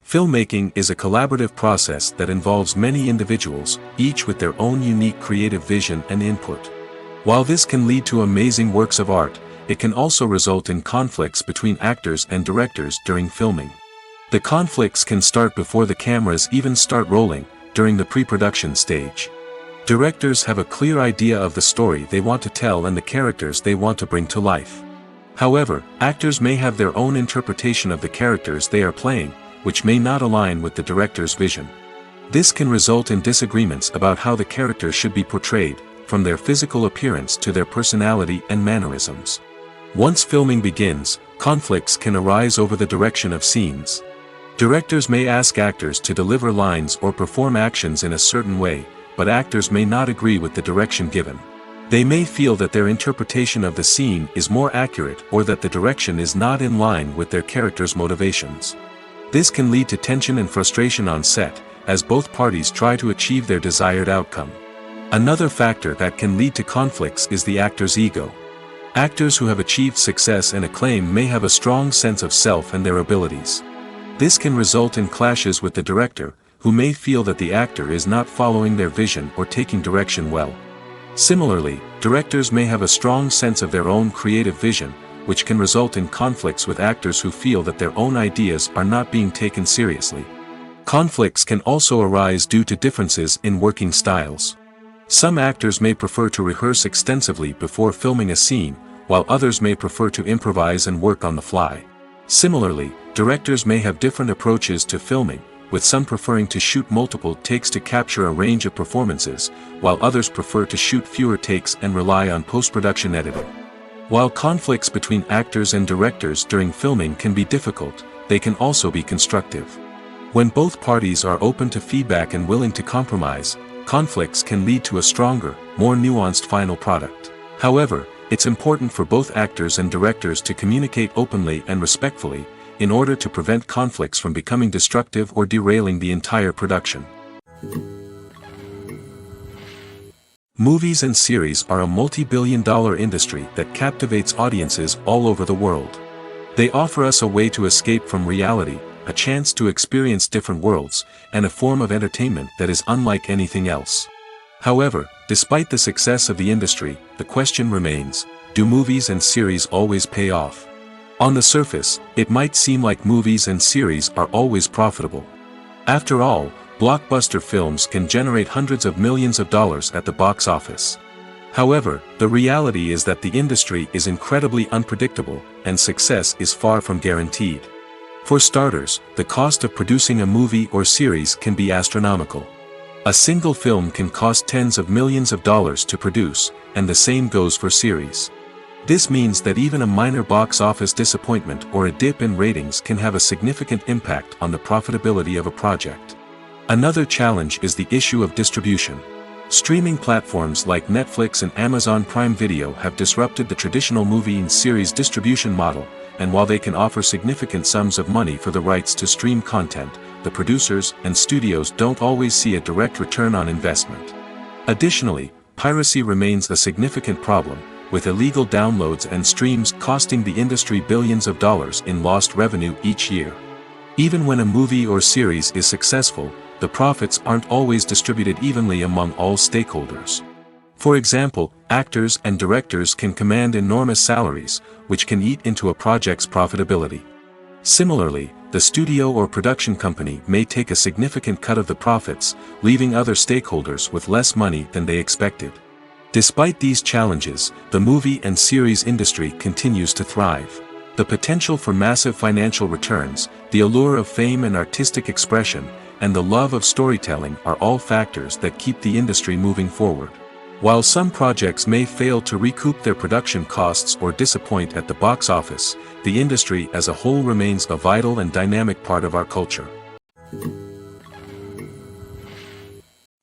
Filmmaking is a collaborative process that involves many individuals, each with their own unique creative vision and input. While this can lead to amazing works of art, it can also result in conflicts between actors and directors during filming. The conflicts can start before the cameras even start rolling, during the pre-production stage. Directors have a clear idea of the story they want to tell and the characters they want to bring to life. However, actors may have their own interpretation of the characters they are playing, which may not align with the director's vision. This can result in disagreements about how the characters should be portrayed, from their physical appearance to their personality and mannerisms. Once filming begins, conflicts can arise over the direction of scenes. Directors may ask actors to deliver lines or perform actions in a certain way, but actors may not agree with the direction given. They may feel that their interpretation of the scene is more accurate or that the direction is not in line with their character's motivations. This can lead to tension and frustration on set, as both parties try to achieve their desired outcome. Another factor that can lead to conflicts is the actor's ego. Actors who have achieved success and acclaim may have a strong sense of self and their abilities. This can result in clashes with the director, who may feel that the actor is not following their vision or taking direction well. Similarly, directors may have a strong sense of their own creative vision, which can result in conflicts with actors who feel that their own ideas are not being taken seriously. Conflicts can also arise due to differences in working styles. Some actors may prefer to rehearse extensively before filming a scene, while others may prefer to improvise and work on the fly. Similarly, directors may have different approaches to filming, with some preferring to shoot multiple takes to capture a range of performances, while others prefer to shoot fewer takes and rely on post-production editing. While conflicts between actors and directors during filming can be difficult, they can also be constructive. When both parties are open to feedback and willing to compromise, conflicts can lead to a stronger, more nuanced final product. However, it's important for both actors and directors to communicate openly and respectfully, in order to prevent conflicts from becoming destructive or derailing the entire production. Movies and series are a multi-billion-dollar industry that captivates audiences all over the world. They offer us a way to escape from reality, a chance to experience different worlds, and a form of entertainment that is unlike anything else. However, despite the success of the industry, the question remains, do movies and series always pay off? On the surface, it might seem like movies and series are always profitable. After all, blockbuster films can generate hundreds of millions of dollars at the box office. However, the reality is that the industry is incredibly unpredictable, and success is far from guaranteed. For starters, the cost of producing a movie or series can be astronomical. A single film can cost tens of millions of dollars to produce, and the same goes for series. This means that even a minor box office disappointment or a dip in ratings can have a significant impact on the profitability of a project. Another challenge is the issue of distribution. Streaming platforms like Netflix and Amazon Prime Video have disrupted the traditional movie and series distribution model, and while they can offer significant sums of money for the rights to stream content, the producers and studios don't always see a direct return on investment. Additionally, piracy remains a significant problem, with illegal downloads and streams costing the industry billions of dollars in lost revenue each year. Even when a movie or series is successful, the profits aren't always distributed evenly among all stakeholders. For example, actors and directors can command enormous salaries, which can eat into a project's profitability. Similarly, the studio or production company may take a significant cut of the profits, leaving other stakeholders with less money than they expected. Despite these challenges, the movie and series industry continues to thrive. The potential for massive financial returns, the allure of fame and artistic expression, and the love of storytelling are all factors that keep the industry moving forward. While some projects may fail to recoup their production costs or disappoint at the box office, the industry as a whole remains a vital and dynamic part of our culture.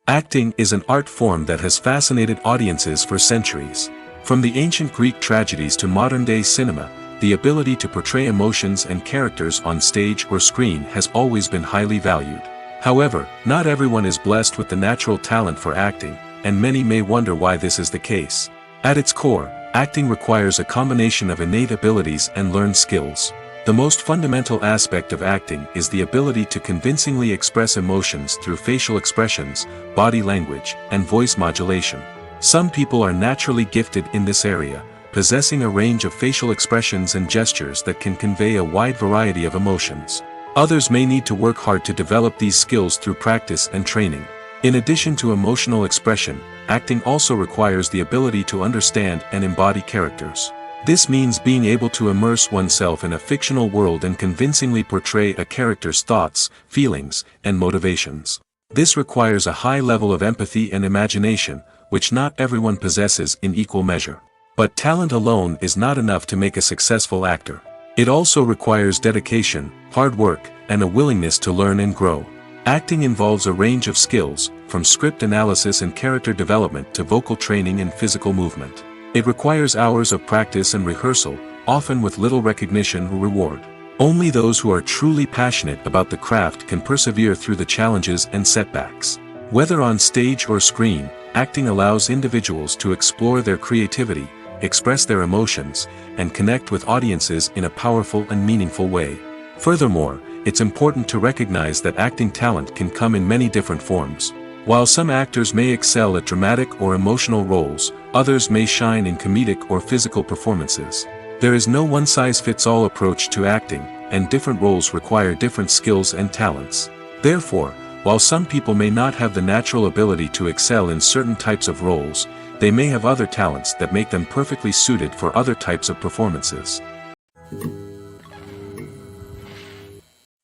Acting is an art form that has fascinated audiences for centuries. From the ancient Greek tragedies to modern-day cinema, the ability to portray emotions and characters on stage or screen has always been highly valued. However, not everyone is blessed with the natural talent for acting, and many may wonder why this is the case. At its core, acting requires a combination of innate abilities and learned skills. The most fundamental aspect of acting is the ability to convincingly express emotions through facial expressions, body language, and voice modulation. Some people are naturally gifted in this area, possessing a range of facial expressions and gestures that can convey a wide variety of emotions. Others may need to work hard to develop these skills through practice and training. In addition to emotional expression, acting also requires the ability to understand and embody characters. This means being able to immerse oneself in a fictional world and convincingly portray a character's thoughts, feelings, and motivations. This requires a high level of empathy and imagination, which not everyone possesses in equal measure. But talent alone is not enough to make a successful actor. It also requires dedication, hard work, and a willingness to learn and grow. Acting involves a range of skills, from script analysis and character development to vocal training and physical movement. It requires hours of practice and rehearsal, often with little recognition or reward. Only those who are truly passionate about the craft can persevere through the challenges and setbacks. Whether on stage or screen, acting allows individuals to explore their creativity, express their emotions, and connect with audiences in a powerful and meaningful way. Furthermore, it's important to recognize that acting talent can come in many different forms. While some actors may excel at dramatic or emotional roles, others may shine in comedic or physical performances. There is no one-size-fits-all approach to acting, and different roles require different skills and talents. Therefore, while some people may not have the natural ability to excel in certain types of roles, they may have other talents that make them perfectly suited for other types of performances.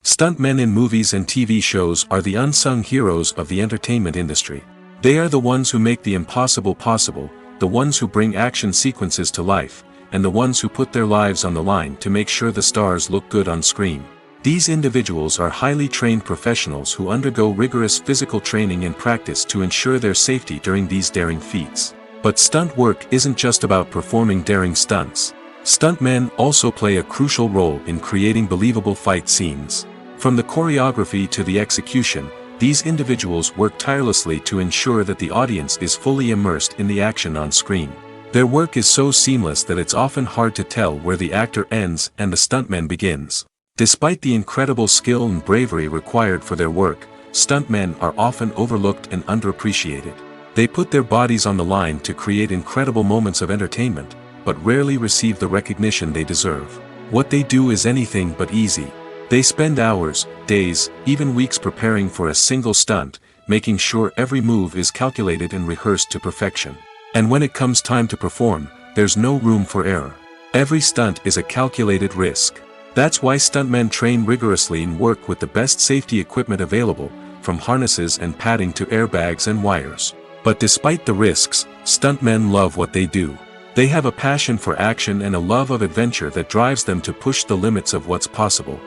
Stuntmen in movies and TV shows are the unsung heroes of the entertainment industry. They are the ones who make the impossible possible, the ones who bring action sequences to life, and the ones who put their lives on the line to make sure the stars look good on screen. These individuals are highly trained professionals who undergo rigorous physical training and practice to ensure their safety during these daring feats. But stunt work isn't just about performing daring stunts. Stuntmen also play a crucial role in creating believable fight scenes. From the choreography to the execution, these individuals work tirelessly to ensure that the audience is fully immersed in the action on screen. Their work is so seamless that it's often hard to tell where the actor ends and the stuntman begins. Despite the incredible skill and bravery required for their work, stuntmen are often overlooked and underappreciated. They put their bodies on the line to create incredible moments of entertainment, but rarely receive the recognition they deserve. What they do is anything but easy. They spend hours, days, even weeks preparing for a single stunt, making sure every move is calculated and rehearsed to perfection. And when it comes time to perform, there's no room for error. Every stunt is a calculated risk. That's why stuntmen train rigorously and work with the best safety equipment available, from harnesses and padding to airbags and wires. But despite the risks, stuntmen love what they do. They have a passion for action and a love of adventure that drives them to push the limits of what's possible.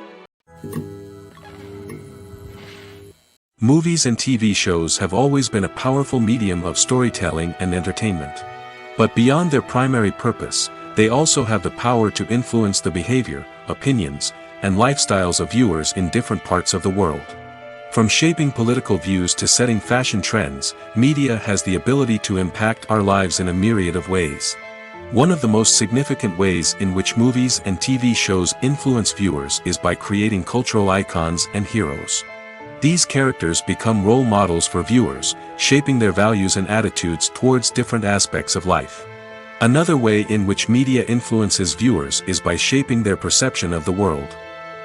Movies and TV shows have always been a powerful medium of storytelling and entertainment. But beyond their primary purpose, they also have the power to influence the behavior, opinions, and lifestyles of viewers in different parts of the world. From shaping political views to setting fashion trends, media has the ability to impact our lives in a myriad of ways. One of the most significant ways in which movies and TV shows influence viewers is by creating cultural icons and heroes. These characters become role models for viewers, shaping their values and attitudes towards different aspects of life. Another way in which media influences viewers is by shaping their perception of the world.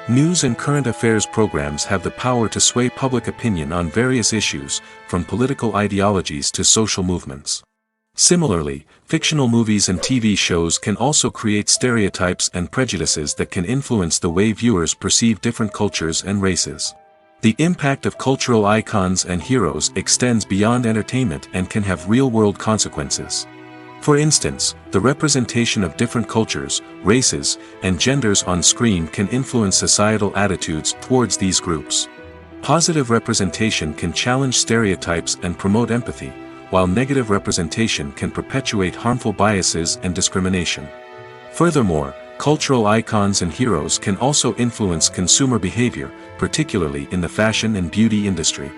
News and current affairs programs have the power to sway public opinion on various issues, from political ideologies to social movements. Similarly, fictional movies and TV shows can also create stereotypes and prejudices that can influence the way viewers perceive different cultures and races. The impact of cultural icons and heroes extends beyond entertainment and can have real-world consequences. For instance, the representation of different cultures, races, and genders on screen can influence societal attitudes towards these groups. Positive representation can challenge stereotypes and promote empathy, while negative representation can perpetuate harmful biases and discrimination. Furthermore, cultural icons and heroes can also influence consumer behavior, particularly in the fashion and beauty industry.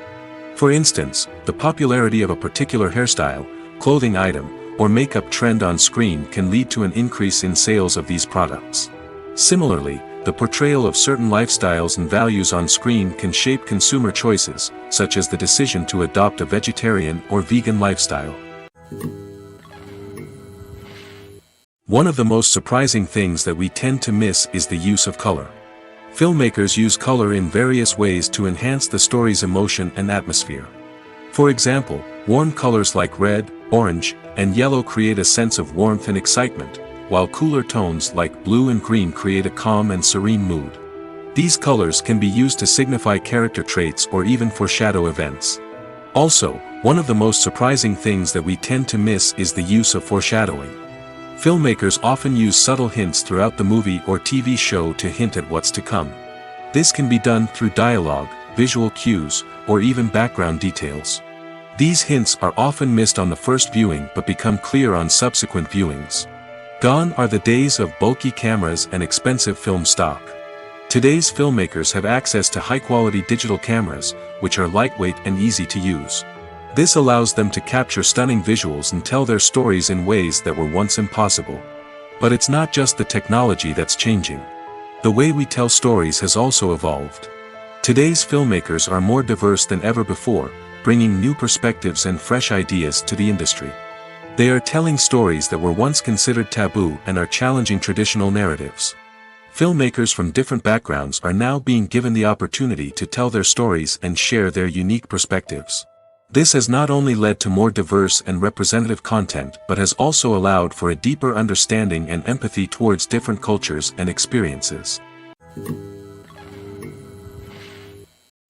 For instance, the popularity of a particular hairstyle, clothing item, or makeup trend on screen can lead to an increase in sales of these products. Similarly, the portrayal of certain lifestyles and values on screen can shape consumer choices, such as the decision to adopt a vegetarian or vegan lifestyle. One of the most surprising things that we tend to miss is the use of color. Filmmakers use color in various ways to enhance the story's emotion and atmosphere. For example, warm colors like red, orange, and yellow create a sense of warmth and excitement, while cooler tones like blue and green create a calm and serene mood. These colors can be used to signify character traits or even foreshadow events. Also, one of the most surprising things that we tend to miss is the use of foreshadowing. Filmmakers often use subtle hints throughout the movie or TV show to hint at what's to come. This can be done through dialogue, visual cues, or even background details. These hints are often missed on the first viewing but become clear on subsequent viewings. Gone are the days of bulky cameras and expensive film stock. Today's filmmakers have access to high-quality digital cameras, which are lightweight and easy to use. This allows them to capture stunning visuals and tell their stories in ways that were once impossible. But it's not just the technology that's changing. The way we tell stories has also evolved. Today's filmmakers are more diverse than ever before, bringing new perspectives and fresh ideas to the industry. They are telling stories that were once considered taboo and are challenging traditional narratives. Filmmakers from different backgrounds are now being given the opportunity to tell their stories and share their unique perspectives. This has not only led to more diverse and representative content but has also allowed for a deeper understanding and empathy towards different cultures and experiences.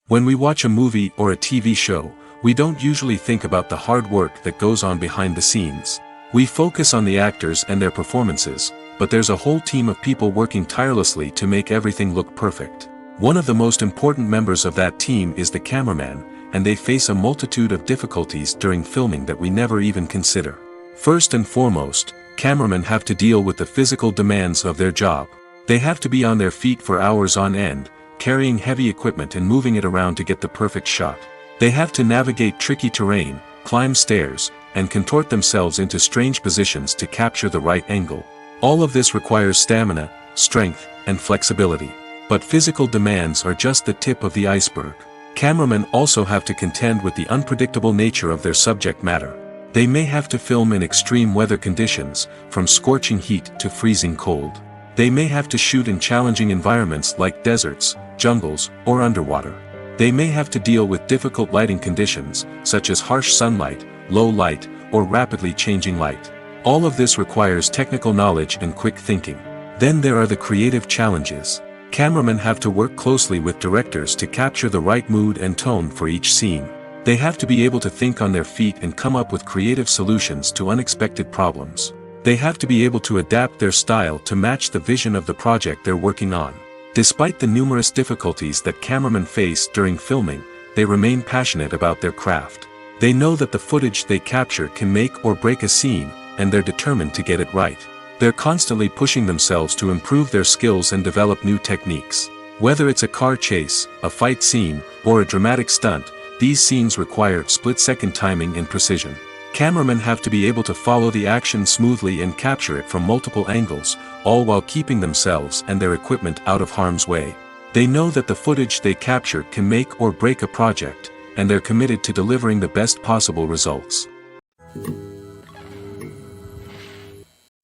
When we watch a movie or a TV show, we don't usually think about the hard work that goes on behind the scenes. We focus on the actors and their performances, but there's a whole team of people working tirelessly to make everything look perfect. One of the most important members of that team is the cameraman, and they face a multitude of difficulties during filming that we never even consider. First and foremost, cameramen have to deal with the physical demands of their job. They have to be on their feet for hours on end, carrying heavy equipment and moving it around to get the perfect shot. They have to navigate tricky terrain, climb stairs, and contort themselves into strange positions to capture the right angle. All of this requires stamina, strength, and flexibility. But physical demands are just the tip of the iceberg. Cameramen also have to contend with the unpredictable nature of their subject matter. They may have to film in extreme weather conditions, from scorching heat to freezing cold. They may have to shoot in challenging environments like deserts, jungles, or underwater. They may have to deal with difficult lighting conditions, such as harsh sunlight, low light, or rapidly changing light. All of this requires technical knowledge and quick thinking. Then there are the creative challenges. Cameramen have to work closely with directors to capture the right mood and tone for each scene. They have to be able to think on their feet and come up with creative solutions to unexpected problems. They have to be able to adapt their style to match the vision of the project they're working on. Despite the numerous difficulties that cameramen face during filming, they remain passionate about their craft. They know that the footage they capture can make or break a scene, and they're determined to get it right. They're constantly pushing themselves to improve their skills and develop new techniques. Whether it's a car chase, a fight scene, or a dramatic stunt, these scenes require split-second timing and precision. Cameramen have to be able to follow the action smoothly and capture it from multiple angles, all while keeping themselves and their equipment out of harm's way. They know that the footage they capture can make or break a project, and they're committed to delivering the best possible results.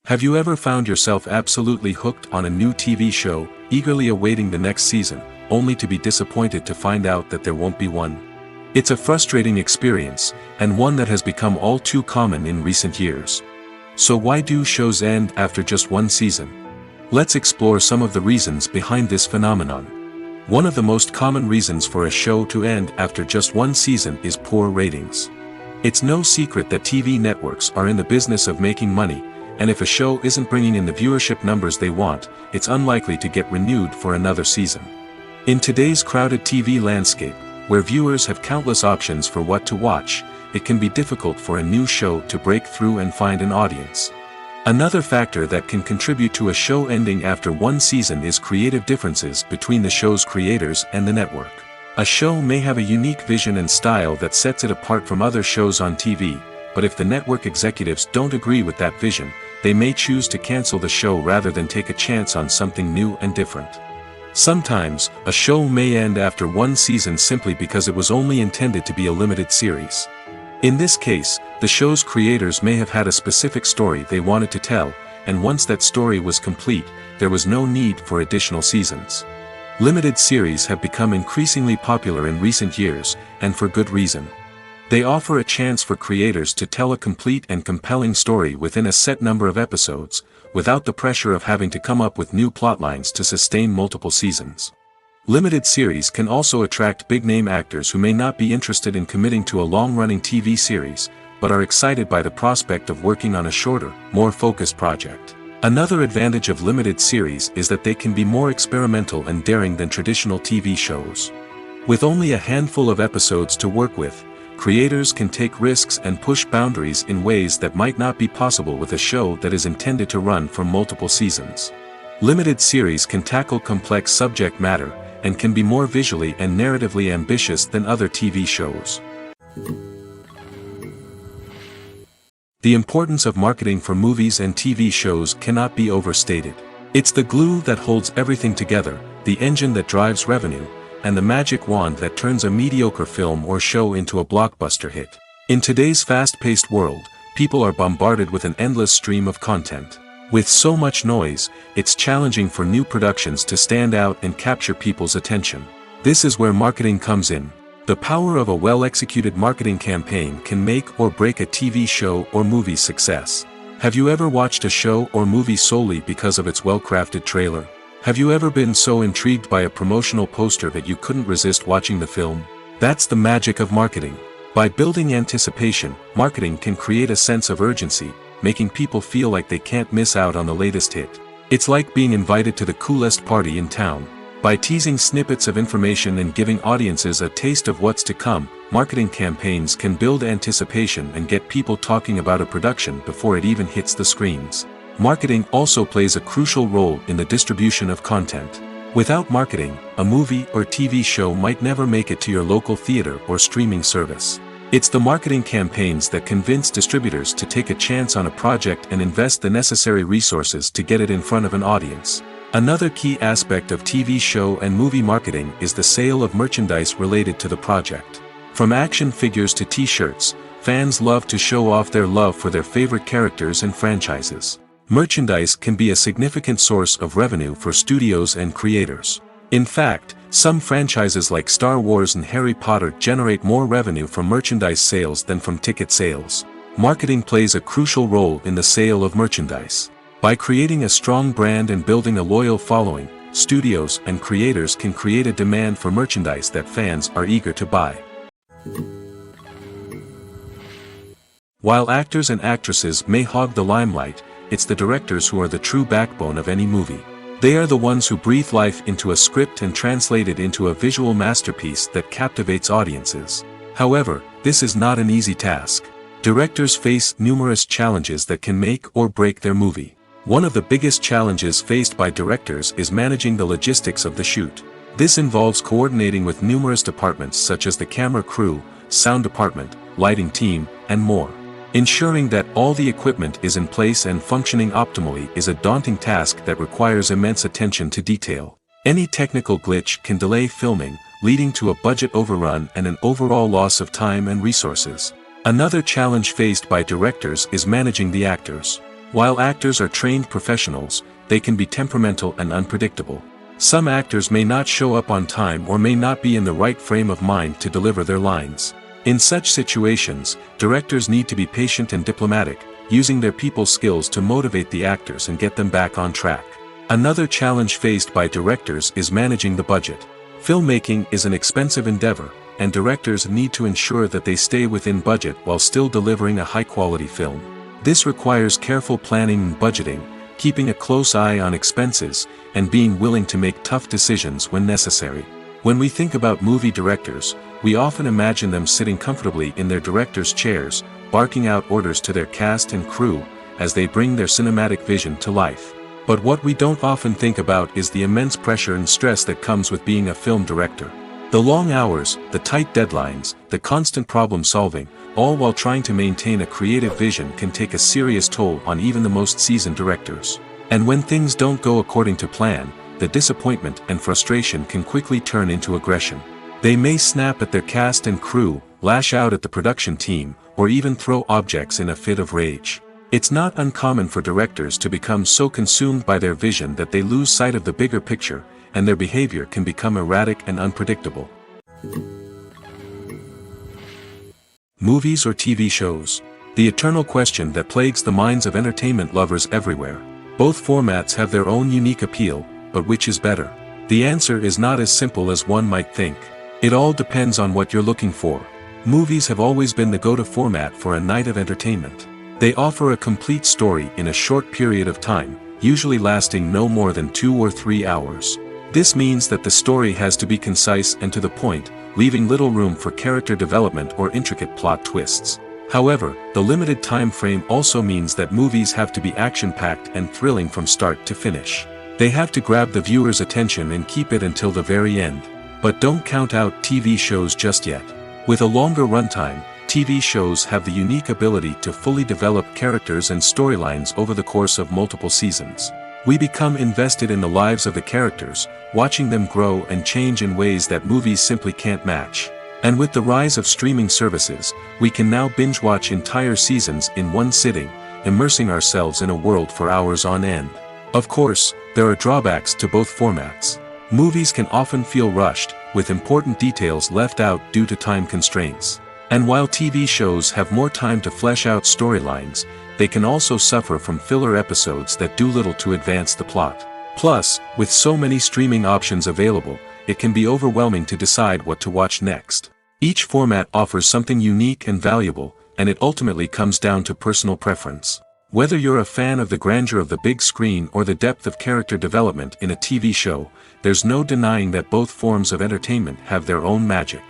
Have you ever found yourself absolutely hooked on a new TV show, eagerly awaiting the next season, only to be disappointed to find out that there won't be one? It's a frustrating experience, and one that has become all too common in recent years. So why do shows end after just one season? Let's explore some of the reasons behind this phenomenon. One of the most common reasons for a show to end after just one season is poor ratings. It's no secret that TV networks are in the business of making money, and if a show isn't bringing in the viewership numbers they want, it's unlikely to get renewed for another season. In today's crowded TV landscape, where viewers have countless options for what to watch, it can be difficult for a new show to break through and find an audience. Another factor that can contribute to a show ending after one season is creative differences between the show's creators and the network. A show may have a unique vision and style that sets it apart from other shows on TV, but if the network executives don't agree with that vision, they may choose to cancel the show rather than take a chance on something new and different. Sometimes, a show may end after one season simply because it was only intended to be a limited series. In this case, the show's creators may have had a specific story they wanted to tell, and once that story was complete, there was no need for additional seasons. Limited series have become increasingly popular in recent years, and for good reason. They offer a chance for creators to tell a complete and compelling story within a set number of episodes, without the pressure of having to come up with new plotlines to sustain multiple seasons. Limited series can also attract big-name actors who may not be interested in committing to a long-running TV series, but are excited by the prospect of working on a shorter, more focused project. Another advantage of limited series is that they can be more experimental and daring than traditional TV shows. With only a handful of episodes to work with, creators can take risks and push boundaries in ways that might not be possible with a show that is intended to run for multiple seasons. Limited series can tackle complex subject matter, and can be more visually and narratively ambitious than other TV shows. The importance of marketing for movies and TV shows cannot be overstated. It's the glue that holds everything together, the engine that drives revenue, and the magic wand that turns a mediocre film or show into a blockbuster hit. In today's fast-paced world, people are bombarded with an endless stream of content. With so much noise, it's challenging for new productions to stand out and capture people's attention. This is where marketing comes in. The power of a well-executed marketing campaign can make or break a TV show or movie's success. Have you ever watched a show or movie solely because of its well-crafted trailer? Have you ever been so intrigued by a promotional poster that you couldn't resist watching the film? That's the magic of marketing. By building anticipation, marketing can create a sense of urgency, making people feel like they can't miss out on the latest hit. It's like being invited to the coolest party in town. By teasing snippets of information and giving audiences a taste of what's to come, marketing campaigns can build anticipation and get people talking about a production before it even hits the screens. Marketing also plays a crucial role in the distribution of content. Without marketing, a movie or TV show might never make it to your local theater or streaming service. It's the marketing campaigns that convince distributors to take a chance on a project and invest the necessary resources to get it in front of an audience. Another key aspect of TV show and movie marketing is the sale of merchandise related to the project. From action figures to t-shirts, fans love to show off their love for their favorite characters and franchises. Merchandise can be a significant source of revenue for studios and creators. In fact, some franchises like Star Wars and Harry Potter generate more revenue from merchandise sales than from ticket sales. Marketing plays a crucial role in the sale of merchandise. By creating a strong brand and building a loyal following, studios and creators can create a demand for merchandise that fans are eager to buy. While actors and actresses may hog the limelight, it's the directors who are the true backbone of any movie. They are the ones who breathe life into a script and translate it into a visual masterpiece that captivates audiences. However, this is not an easy task. Directors face numerous challenges that can make or break their movie. One of the biggest challenges faced by directors is managing the logistics of the shoot. This involves coordinating with numerous departments such as the camera crew, sound department, lighting team, and more. Ensuring that all the equipment is in place and functioning optimally is a daunting task that requires immense attention to detail. Any technical glitch can delay filming, leading to a budget overrun and an overall loss of time and resources. Another challenge faced by directors is managing the actors. While actors are trained professionals, they can be temperamental and unpredictable. Some actors may not show up on time or may not be in the right frame of mind to deliver their lines. In such situations, directors need to be patient and diplomatic, using their people skills to motivate the actors and get them back on track. Another challenge faced by directors is managing the budget. Filmmaking is an expensive endeavor, and directors need to ensure that they stay within budget while still delivering a high-quality film. This requires careful planning and budgeting, keeping a close eye on expenses, and being willing to make tough decisions when necessary. When we think about movie directors, we often imagine them sitting comfortably in their director's chairs, barking out orders to their cast and crew, as they bring their cinematic vision to life. But what we don't often think about is the immense pressure and stress that comes with being a film director. The long hours, the tight deadlines, the constant problem solving, all while trying to maintain a creative vision can take a serious toll on even the most seasoned directors. And when things don't go according to plan, the disappointment and frustration can quickly turn into aggression. They may snap at their cast and crew, lash out at the production team, or even throw objects in a fit of rage. It's not uncommon for directors to become so consumed by their vision that they lose sight of the bigger picture, and their behavior can become erratic and unpredictable. Movies or TV shows? The eternal question that plagues the minds of entertainment lovers everywhere. Both formats have their own unique appeal, but which is better? The answer is not as simple as one might think. It all depends on what you're looking for. Movies have always been the go-to format for a night of entertainment. They offer a complete story in a short period of time, usually lasting no more than 2 or 3 hours. This means that the story has to be concise and to the point, leaving little room for character development or intricate plot twists. However, the limited time frame also means that movies have to be action-packed and thrilling from start to finish. They have to grab the viewer's attention and keep it until the very end. But don't count out TV shows just yet. With a longer runtime, TV shows have the unique ability to fully develop characters and storylines over the course of multiple seasons. We become invested in the lives of the characters, watching them grow and change in ways that movies simply can't match. And with the rise of streaming services, we can now binge-watch entire seasons in one sitting, immersing ourselves in a world for hours on end. Of course, there are drawbacks to both formats. Movies can often feel rushed, with important details left out due to time constraints. And while TV shows have more time to flesh out storylines, they can also suffer from filler episodes that do little to advance the plot. Plus, with so many streaming options available, it can be overwhelming to decide what to watch next. Each format offers something unique and valuable, and it ultimately comes down to personal preference. Whether you're a fan of the grandeur of the big screen or the depth of character development in a TV show, there's no denying that both forms of entertainment have their own magic.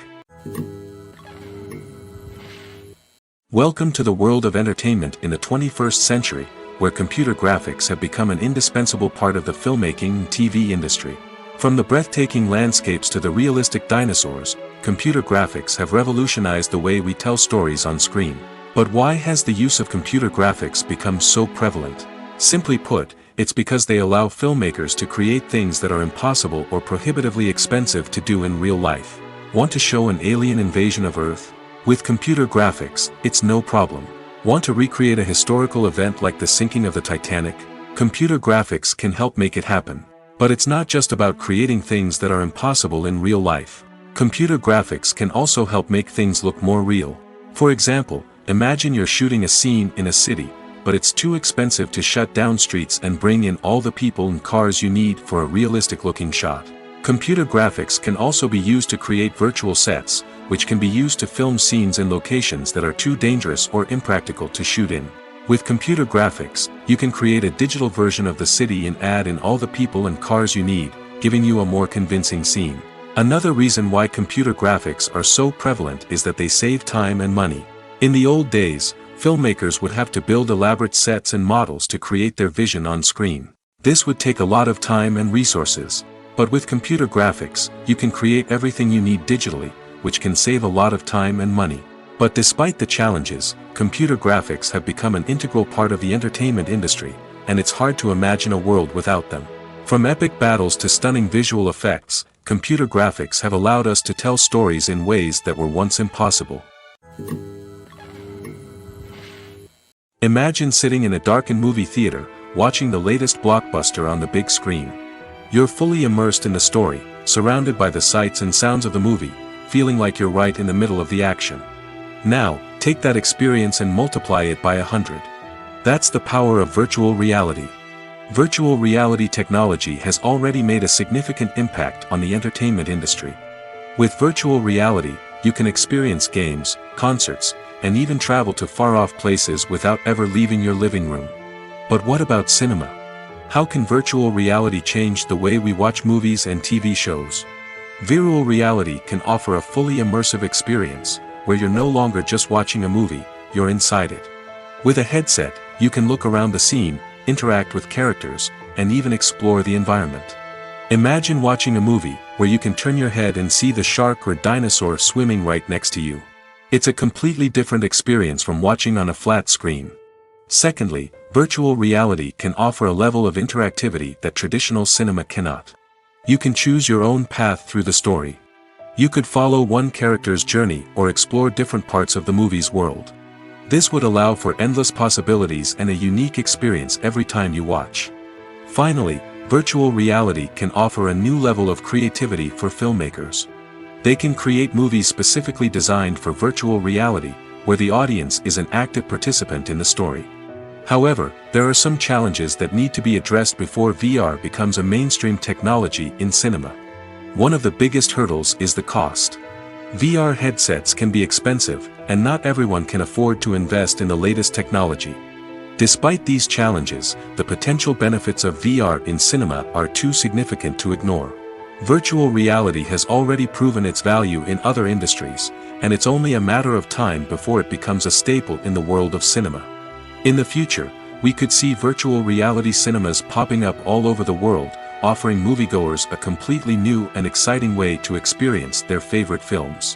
Welcome to the world of entertainment in the 21st century, where computer graphics have become an indispensable part of the filmmaking and TV industry. From the breathtaking landscapes to the realistic dinosaurs, computer graphics have revolutionized the way we tell stories on screen. But why has the use of computer graphics become so prevalent? Simply put, it's because they allow filmmakers to create things that are impossible or prohibitively expensive to do in real life. Want to show an alien invasion of Earth? With computer graphics, it's no problem. Want to recreate a historical event like the sinking of the Titanic? Computer graphics can help make it happen. But it's not just about creating things that are impossible in real life. Computer graphics can also help make things look more real. For example, imagine you're shooting a scene in a city, but it's too expensive to shut down streets and bring in all the people and cars you need for a realistic-looking shot. Computer graphics can also be used to create virtual sets, which can be used to film scenes in locations that are too dangerous or impractical to shoot in. With computer graphics, you can create a digital version of the city and add in all the people and cars you need, giving you a more convincing scene. Another reason why computer graphics are so prevalent is that they save time and money. In the old days, filmmakers would have to build elaborate sets and models to create their vision on screen. This would take a lot of time and resources. But with computer graphics, you can create everything you need digitally, which can save a lot of time and money. But despite the challenges, computer graphics have become an integral part of the entertainment industry, and it's hard to imagine a world without them. From epic battles to stunning visual effects, computer graphics have allowed us to tell stories in ways that were once impossible. Imagine sitting in a darkened movie theater, watching the latest blockbuster on the big screen. You're fully immersed in the story, surrounded by the sights and sounds of the movie, feeling like you're right in the middle of the action. Now, take that experience and multiply it by 100. That's the power of virtual reality. Virtual reality technology has already made a significant impact on the entertainment industry. With virtual reality, you can experience games, concerts, and even travel to far-off places without ever leaving your living room. But what about cinema? How can virtual reality change the way we watch movies and TV shows? Virtual reality can offer a fully immersive experience, where you're no longer just watching a movie, you're inside it. With a headset, you can look around the scene, interact with characters, and even explore the environment. Imagine watching a movie, where you can turn your head and see the shark or dinosaur swimming right next to you. It's a completely different experience from watching on a flat screen. Secondly, virtual reality can offer a level of interactivity that traditional cinema cannot. You can choose your own path through the story. You could follow one character's journey or explore different parts of the movie's world. This would allow for endless possibilities and a unique experience every time you watch. Finally, virtual reality can offer a new level of creativity for filmmakers. They can create movies specifically designed for virtual reality, where the audience is an active participant in the story. However, there are some challenges that need to be addressed before VR becomes a mainstream technology in cinema. One of the biggest hurdles is the cost. VR headsets can be expensive, and not everyone can afford to invest in the latest technology. Despite these challenges, the potential benefits of VR in cinema are too significant to ignore. Virtual reality has already proven its value in other industries, and it's only a matter of time before it becomes a staple in the world of cinema. In the future, we could see virtual reality cinemas popping up all over the world, offering moviegoers a completely new and exciting way to experience their favorite films.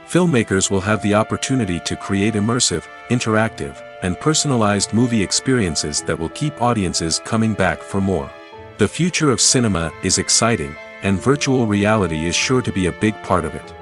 Filmmakers will have the opportunity to create immersive, interactive, and personalized movie experiences that will keep audiences coming back for more. The future of cinema is exciting, and virtual reality is sure to be a big part of it.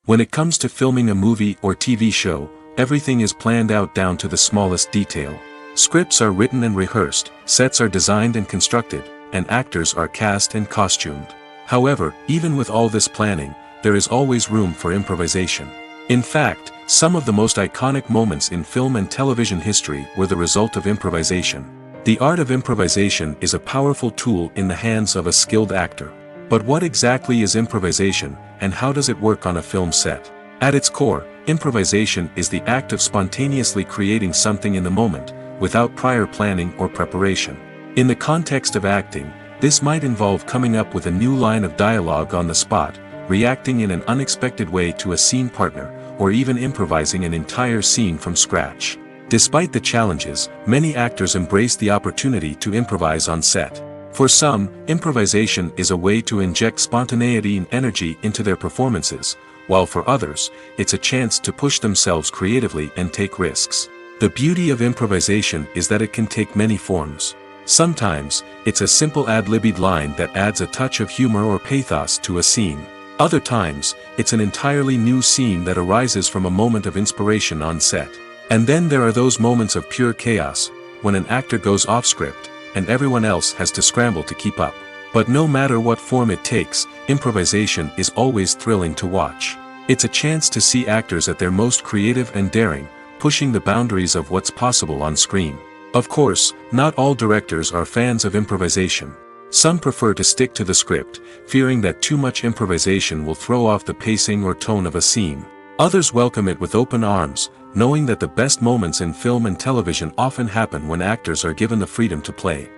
When it comes to filming a movie or TV show, everything is planned out down to the smallest detail. Scripts are written and rehearsed, sets are designed and constructed, and actors are cast and costumed. However, even with all this planning, there is always room for improvisation. In fact, some of the most iconic moments in film and television history were the result of improvisation. The art of improvisation is a powerful tool in the hands of a skilled actor. But what exactly is improvisation, and how does it work on a film set? At its core, improvisation is the act of spontaneously creating something in the moment, without prior planning or preparation. In the context of acting, this might involve coming up with a new line of dialogue on the spot, reacting in an unexpected way to a scene partner, or even improvising an entire scene from scratch. Despite the challenges, many actors embrace the opportunity to improvise on set. For some, improvisation is a way to inject spontaneity and energy into their performances, while for others, it's a chance to push themselves creatively and take risks. The beauty of improvisation is that it can take many forms. Sometimes, it's a simple ad-libbed line that adds a touch of humor or pathos to a scene. Other times, it's an entirely new scene that arises from a moment of inspiration on set. And then there are those moments of pure chaos, when an actor goes off script, and everyone else has to scramble to keep up. But no matter what form it takes, improvisation is always thrilling to watch. It's a chance to see actors at their most creative and daring, pushing the boundaries of what's possible on screen. Of course, not all directors are fans of improvisation. Some prefer to stick to the script, fearing that too much improvisation will throw off the pacing or tone of a scene. Others welcome it with open arms, knowing that the best moments in film and television often happen when actors are given the freedom to play.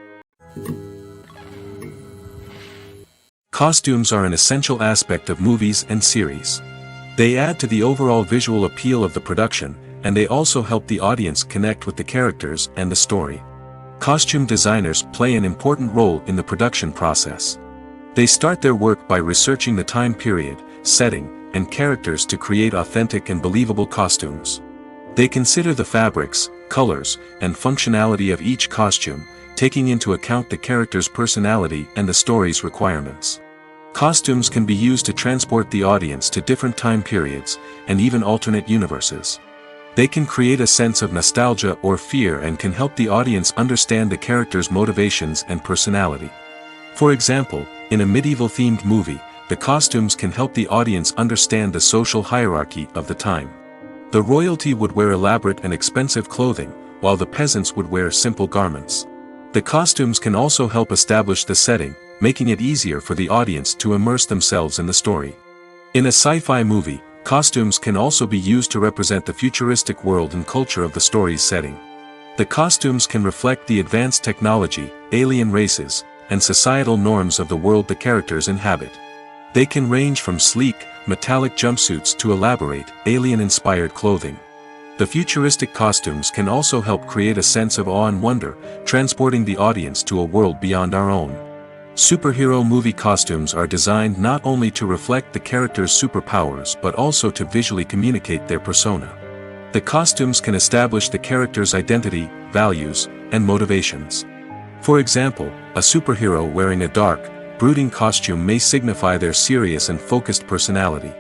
Costumes are an essential aspect of movies and series. They add to the overall visual appeal of the production, and they also help the audience connect with the characters and the story. Costume designers play an important role in the production process. They start their work by researching the time period, setting, and characters to create authentic and believable costumes. They consider the fabrics, colors, and functionality of each costume, taking into account the character's personality and the story's requirements. Costumes can be used to transport the audience to different time periods, and even alternate universes. They can create a sense of nostalgia or fear and can help the audience understand the character's motivations and personality. For example, in a medieval-themed movie, the costumes can help the audience understand the social hierarchy of the time. The royalty would wear elaborate and expensive clothing, while the peasants would wear simple garments. The costumes can also help establish the setting, making it easier for the audience to immerse themselves in the story. In a sci-fi movie, costumes can also be used to represent the futuristic world and culture of the story's setting. The costumes can reflect the advanced technology, alien races, and societal norms of the world the characters inhabit. They can range from sleek, metallic jumpsuits to elaborate, alien-inspired clothing. The futuristic costumes can also help create a sense of awe and wonder, transporting the audience to a world beyond our own. Superhero movie costumes are designed not only to reflect the character's superpowers but also to visually communicate their persona. The costumes can establish the character's identity, values, and motivations. For example, a superhero wearing a dark, brooding costume may signify their serious and focused personality.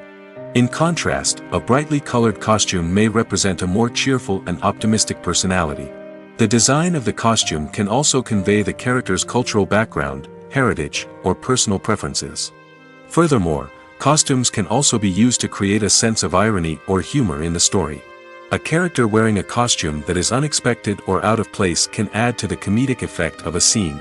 In contrast, a brightly colored costume may represent a more cheerful and optimistic personality. The design of the costume can also convey the character's cultural background, heritage, or personal preferences. Furthermore, costumes can also be used to create a sense of irony or humor in the story. A character wearing a costume that is unexpected or out of place can add to the comedic effect of a scene.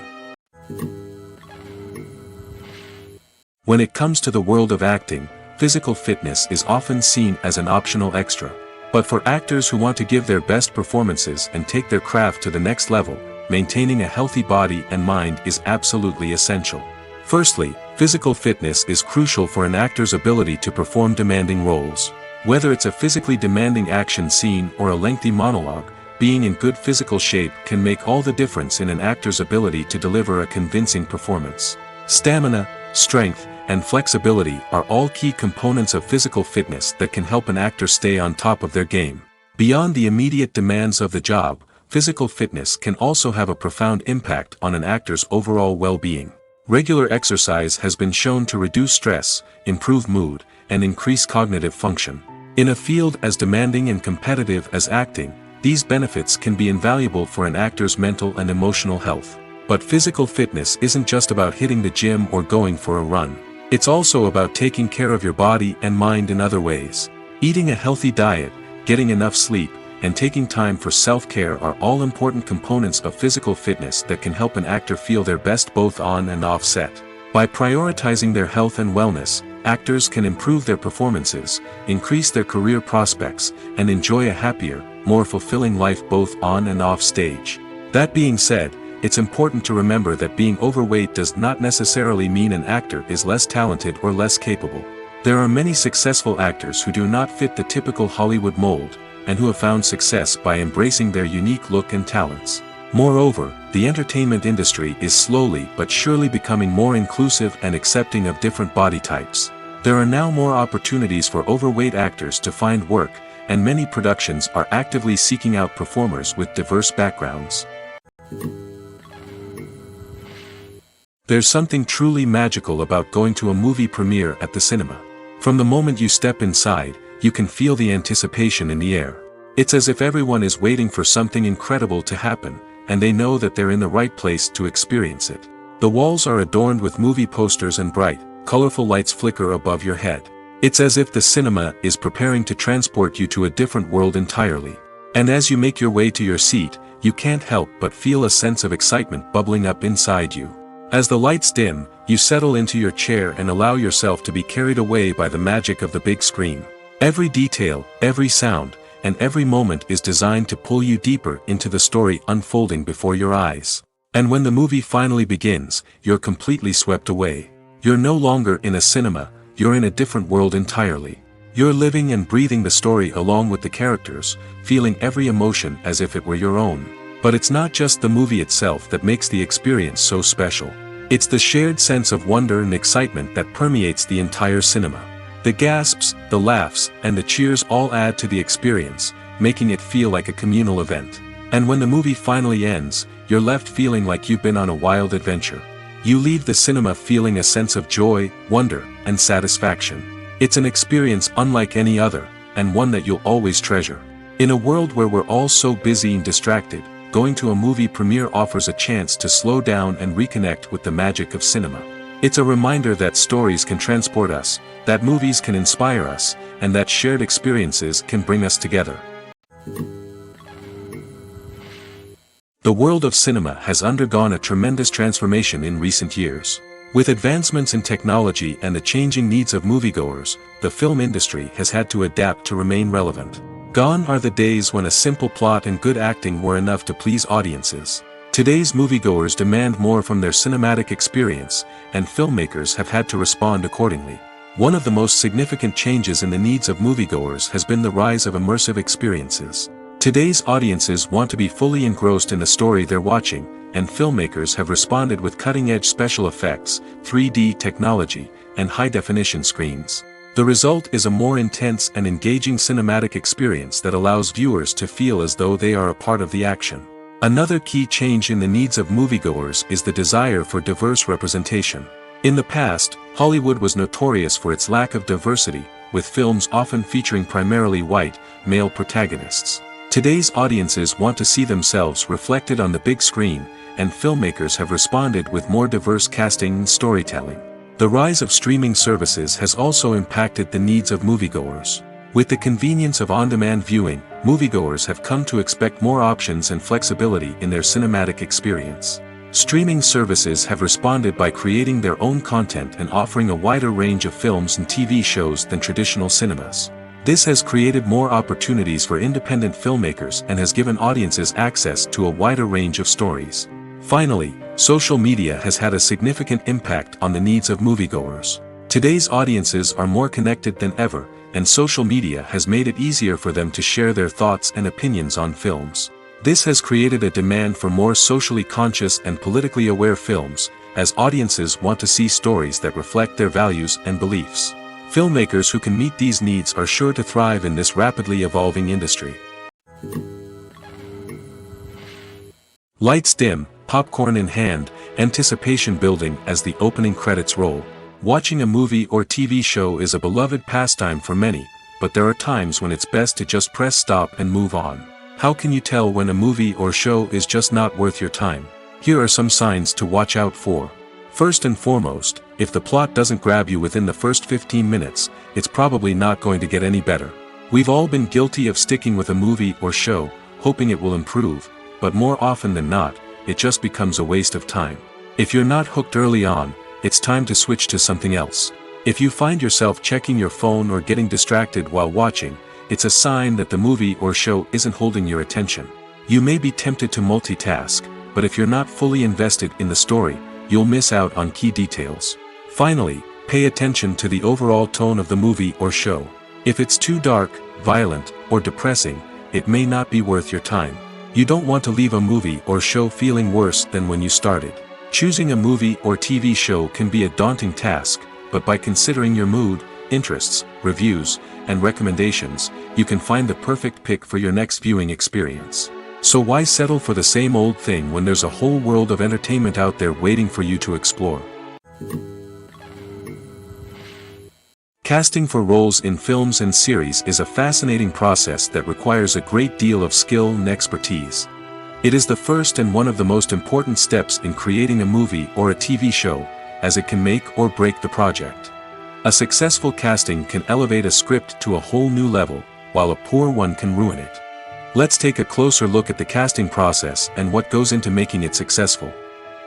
When it comes to the world of acting, physical fitness is often seen as an optional extra. But for actors who want to give their best performances and take their craft to the next level, maintaining a healthy body and mind is absolutely essential. Firstly, physical fitness is crucial for an actor's ability to perform demanding roles. Whether it's a physically demanding action scene or a lengthy monologue, being in good physical shape can make all the difference in an actor's ability to deliver a convincing performance. Stamina, strength, and flexibility are all key components of physical fitness that can help an actor stay on top of their game. Beyond the immediate demands of the job, physical fitness can also have a profound impact on an actor's overall well-being. Regular exercise has been shown to reduce stress, improve mood, and increase cognitive function. In a field as demanding and competitive as acting, these benefits can be invaluable for an actor's mental and emotional health. But physical fitness isn't just about hitting the gym or going for a run. It's also about taking care of your body and mind in other ways. Eating a healthy diet, getting enough sleep, and taking time for self-care are all important components of physical fitness that can help an actor feel their best both on and off set. By prioritizing their health and wellness, actors can improve their performances, increase their career prospects, and enjoy a happier, more fulfilling life both on and off stage. That being said, it's important to remember that being overweight does not necessarily mean an actor is less talented or less capable. There are many successful actors who do not fit the typical Hollywood mold, and who have found success by embracing their unique look and talents. Moreover, the entertainment industry is slowly but surely becoming more inclusive and accepting of different body types. There are now more opportunities for overweight actors to find work, and many productions are actively seeking out performers with diverse backgrounds. There's something truly magical about going to a movie premiere at the cinema. From the moment you step inside, you can feel the anticipation in the air. It's as if everyone is waiting for something incredible to happen, and they know that they're in the right place to experience it. The walls are adorned with movie posters and bright, colorful lights flicker above your head. It's as if the cinema is preparing to transport you to a different world entirely. And as you make your way to your seat, you can't help but feel a sense of excitement bubbling up inside you. As the lights dim, you settle into your chair and allow yourself to be carried away by the magic of the big screen. Every detail, every sound, and every moment is designed to pull you deeper into the story unfolding before your eyes. And when the movie finally begins, you're completely swept away. You're no longer in a cinema, you're in a different world entirely. You're living and breathing the story along with the characters, feeling every emotion as if it were your own. But it's not just the movie itself that makes the experience so special. It's the shared sense of wonder and excitement that permeates the entire cinema. The gasps, the laughs, and the cheers all add to the experience, making it feel like a communal event. And when the movie finally ends, you're left feeling like you've been on a wild adventure. You leave the cinema feeling a sense of joy, wonder, and satisfaction. It's an experience unlike any other, and one that you'll always treasure. In a world where we're all so busy and distracted, going to a movie premiere offers a chance to slow down and reconnect with the magic of cinema. It's a reminder that stories can transport us, that movies can inspire us, and that shared experiences can bring us together. The world of cinema has undergone a tremendous transformation in recent years. With advancements in technology and the changing needs of moviegoers, the film industry has had to adapt to remain relevant. Gone are the days when a simple plot and good acting were enough to please audiences. Today's moviegoers demand more from their cinematic experience, and filmmakers have had to respond accordingly. One of the most significant changes in the needs of moviegoers has been the rise of immersive experiences. Today's audiences want to be fully engrossed in the story they're watching, and filmmakers have responded with cutting-edge special effects, 3D technology, and high-definition screens. The result is a more intense and engaging cinematic experience that allows viewers to feel as though they are a part of the action. Another key change in the needs of moviegoers is the desire for diverse representation. In the past, Hollywood was notorious for its lack of diversity, with films often featuring primarily white, male protagonists. Today's audiences want to see themselves reflected on the big screen, and filmmakers have responded with more diverse casting and storytelling. The rise of streaming services has also impacted the needs of moviegoers. With the convenience of on-demand viewing, moviegoers have come to expect more options and flexibility in their cinematic experience. Streaming services have responded by creating their own content and offering a wider range of films and TV shows than traditional cinemas. This has created more opportunities for independent filmmakers and has given audiences access to a wider range of stories. Finally, social media has had a significant impact on the needs of moviegoers. Today's audiences are more connected than ever, and social media has made it easier for them to share their thoughts and opinions on films. This has created a demand for more socially conscious and politically aware films, as audiences want to see stories that reflect their values and beliefs. Filmmakers who can meet these needs are sure to thrive in this rapidly evolving industry. Lights dim, popcorn in hand, anticipation building as the opening credits roll. Watching a movie or TV show is a beloved pastime for many, but there are times when it's best to just press stop and move on. How can you tell when a movie or show is just not worth your time? Here are some signs to watch out for. First and foremost, if the plot doesn't grab you within the first 15 minutes, it's probably not going to get any better. We've all been guilty of sticking with a movie or show, hoping it will improve, but more often than not, it just becomes a waste of time. If you're not hooked early on, it's time to switch to something else. If you find yourself checking your phone or getting distracted while watching, it's a sign that the movie or show isn't holding your attention. You may be tempted to multitask, but if you're not fully invested in the story, you'll miss out on key details. Finally, pay attention to the overall tone of the movie or show. If it's too dark, violent, or depressing, it may not be worth your time. You don't want to leave a movie or show feeling worse than when you started. Choosing a movie or TV show can be a daunting task, but by considering your mood, interests, reviews, and recommendations, you can find the perfect pick for your next viewing experience. So why settle for the same old thing when there's a whole world of entertainment out there waiting for you to explore? Casting for roles in films and series is a fascinating process that requires a great deal of skill and expertise. It is the first and one of the most important steps in creating a movie or a TV show, as it can make or break the project. A successful casting can elevate a script to a whole new level, while a poor one can ruin it. Let's take a closer look at the casting process and what goes into making it successful.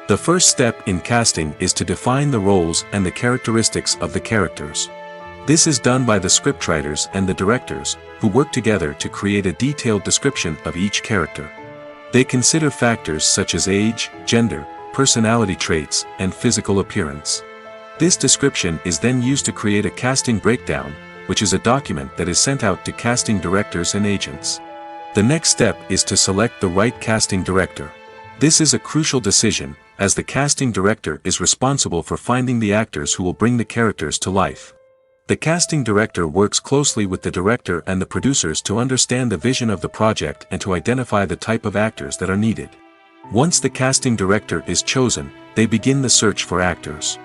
The first step in casting is to define the roles and the characteristics of the characters. This is done by the scriptwriters and the directors, who work together to create a detailed description of each character. They consider factors such as age, gender, personality traits, and physical appearance. This description is then used to create a casting breakdown, which is a document that is sent out to casting directors and agents. The next step is to select the right casting director. This is a crucial decision, as the casting director is responsible for finding the actors who will bring the characters to life. The casting director works closely with the director and the producers to understand the vision of the project and to identify the type of actors that are needed. Once the casting director is chosen, they begin the search for actors.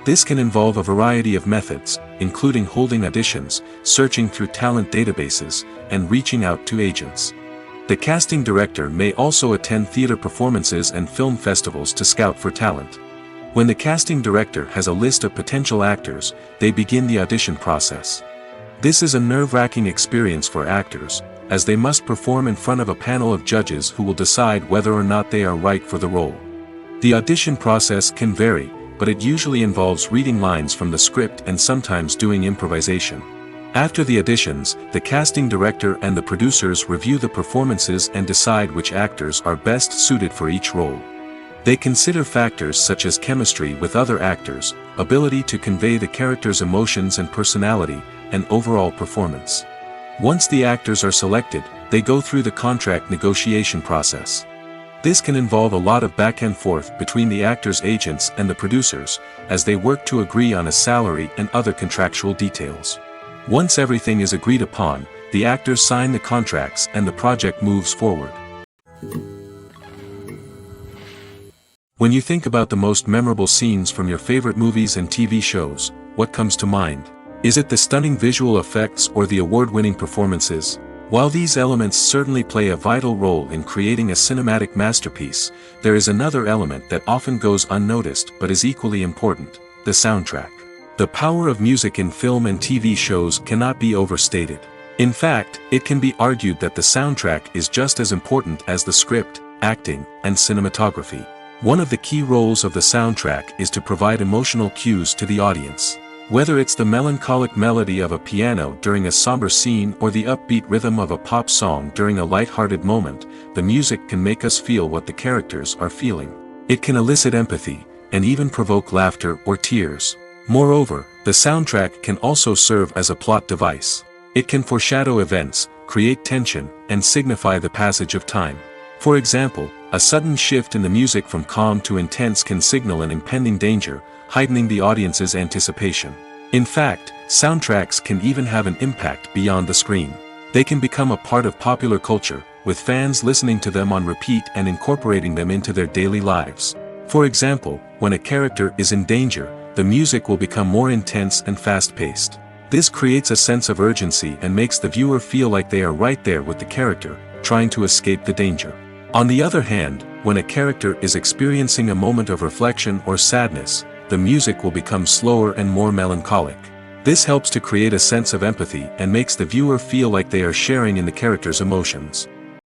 This can involve a variety of methods, including holding auditions, searching through talent databases, and reaching out to agents. The casting director may also attend theater performances and film festivals to scout for talent. When the casting director has a list of potential actors, they begin the audition process. This is a nerve-wracking experience for actors, as they must perform in front of a panel of judges who will decide whether or not they are right for the role. The audition process can vary, but it usually involves reading lines from the script and sometimes doing improvisation. After the auditions, the casting director and the producers review the performances and decide which actors are best suited for each role. They consider factors such as chemistry with other actors, ability to convey the character's emotions and personality, and overall performance. Once the actors are selected, they go through the contract negotiation process. This can involve a lot of back and forth between the actors' agents and the producers, as they work to agree on a salary and other contractual details. Once everything is agreed upon, the actors sign the contracts and the project moves forward. When you think about the most memorable scenes from your favorite movies and TV shows, what comes to mind? Is it the stunning visual effects or the award-winning performances? While these elements certainly play a vital role in creating a cinematic masterpiece, there is another element that often goes unnoticed but is equally important: the soundtrack. The power of music in film and TV shows cannot be overstated. In fact, it can be argued that the soundtrack is just as important as the script, acting, and cinematography. One of the key roles of the soundtrack is to provide emotional cues to the audience. Whether it's the melancholic melody of a piano during a somber scene or the upbeat rhythm of a pop song during a light-hearted moment, the music can make us feel what the characters are feeling. It can elicit empathy, and even provoke laughter or tears. Moreover, the soundtrack can also serve as a plot device. It can foreshadow events, create tension, and signify the passage of time. For example, a sudden shift in the music from calm to intense can signal an impending danger, heightening the audience's anticipation. In fact, soundtracks can even have an impact beyond the screen. They can become a part of popular culture, with fans listening to them on repeat and incorporating them into their daily lives. For example, when a character is in danger, the music will become more intense and fast-paced. This creates a sense of urgency and makes the viewer feel like they are right there with the character, trying to escape the danger. On the other hand, when a character is experiencing a moment of reflection or sadness, the music will become slower and more melancholic. This helps to create a sense of empathy and makes the viewer feel like they are sharing in the character's emotions.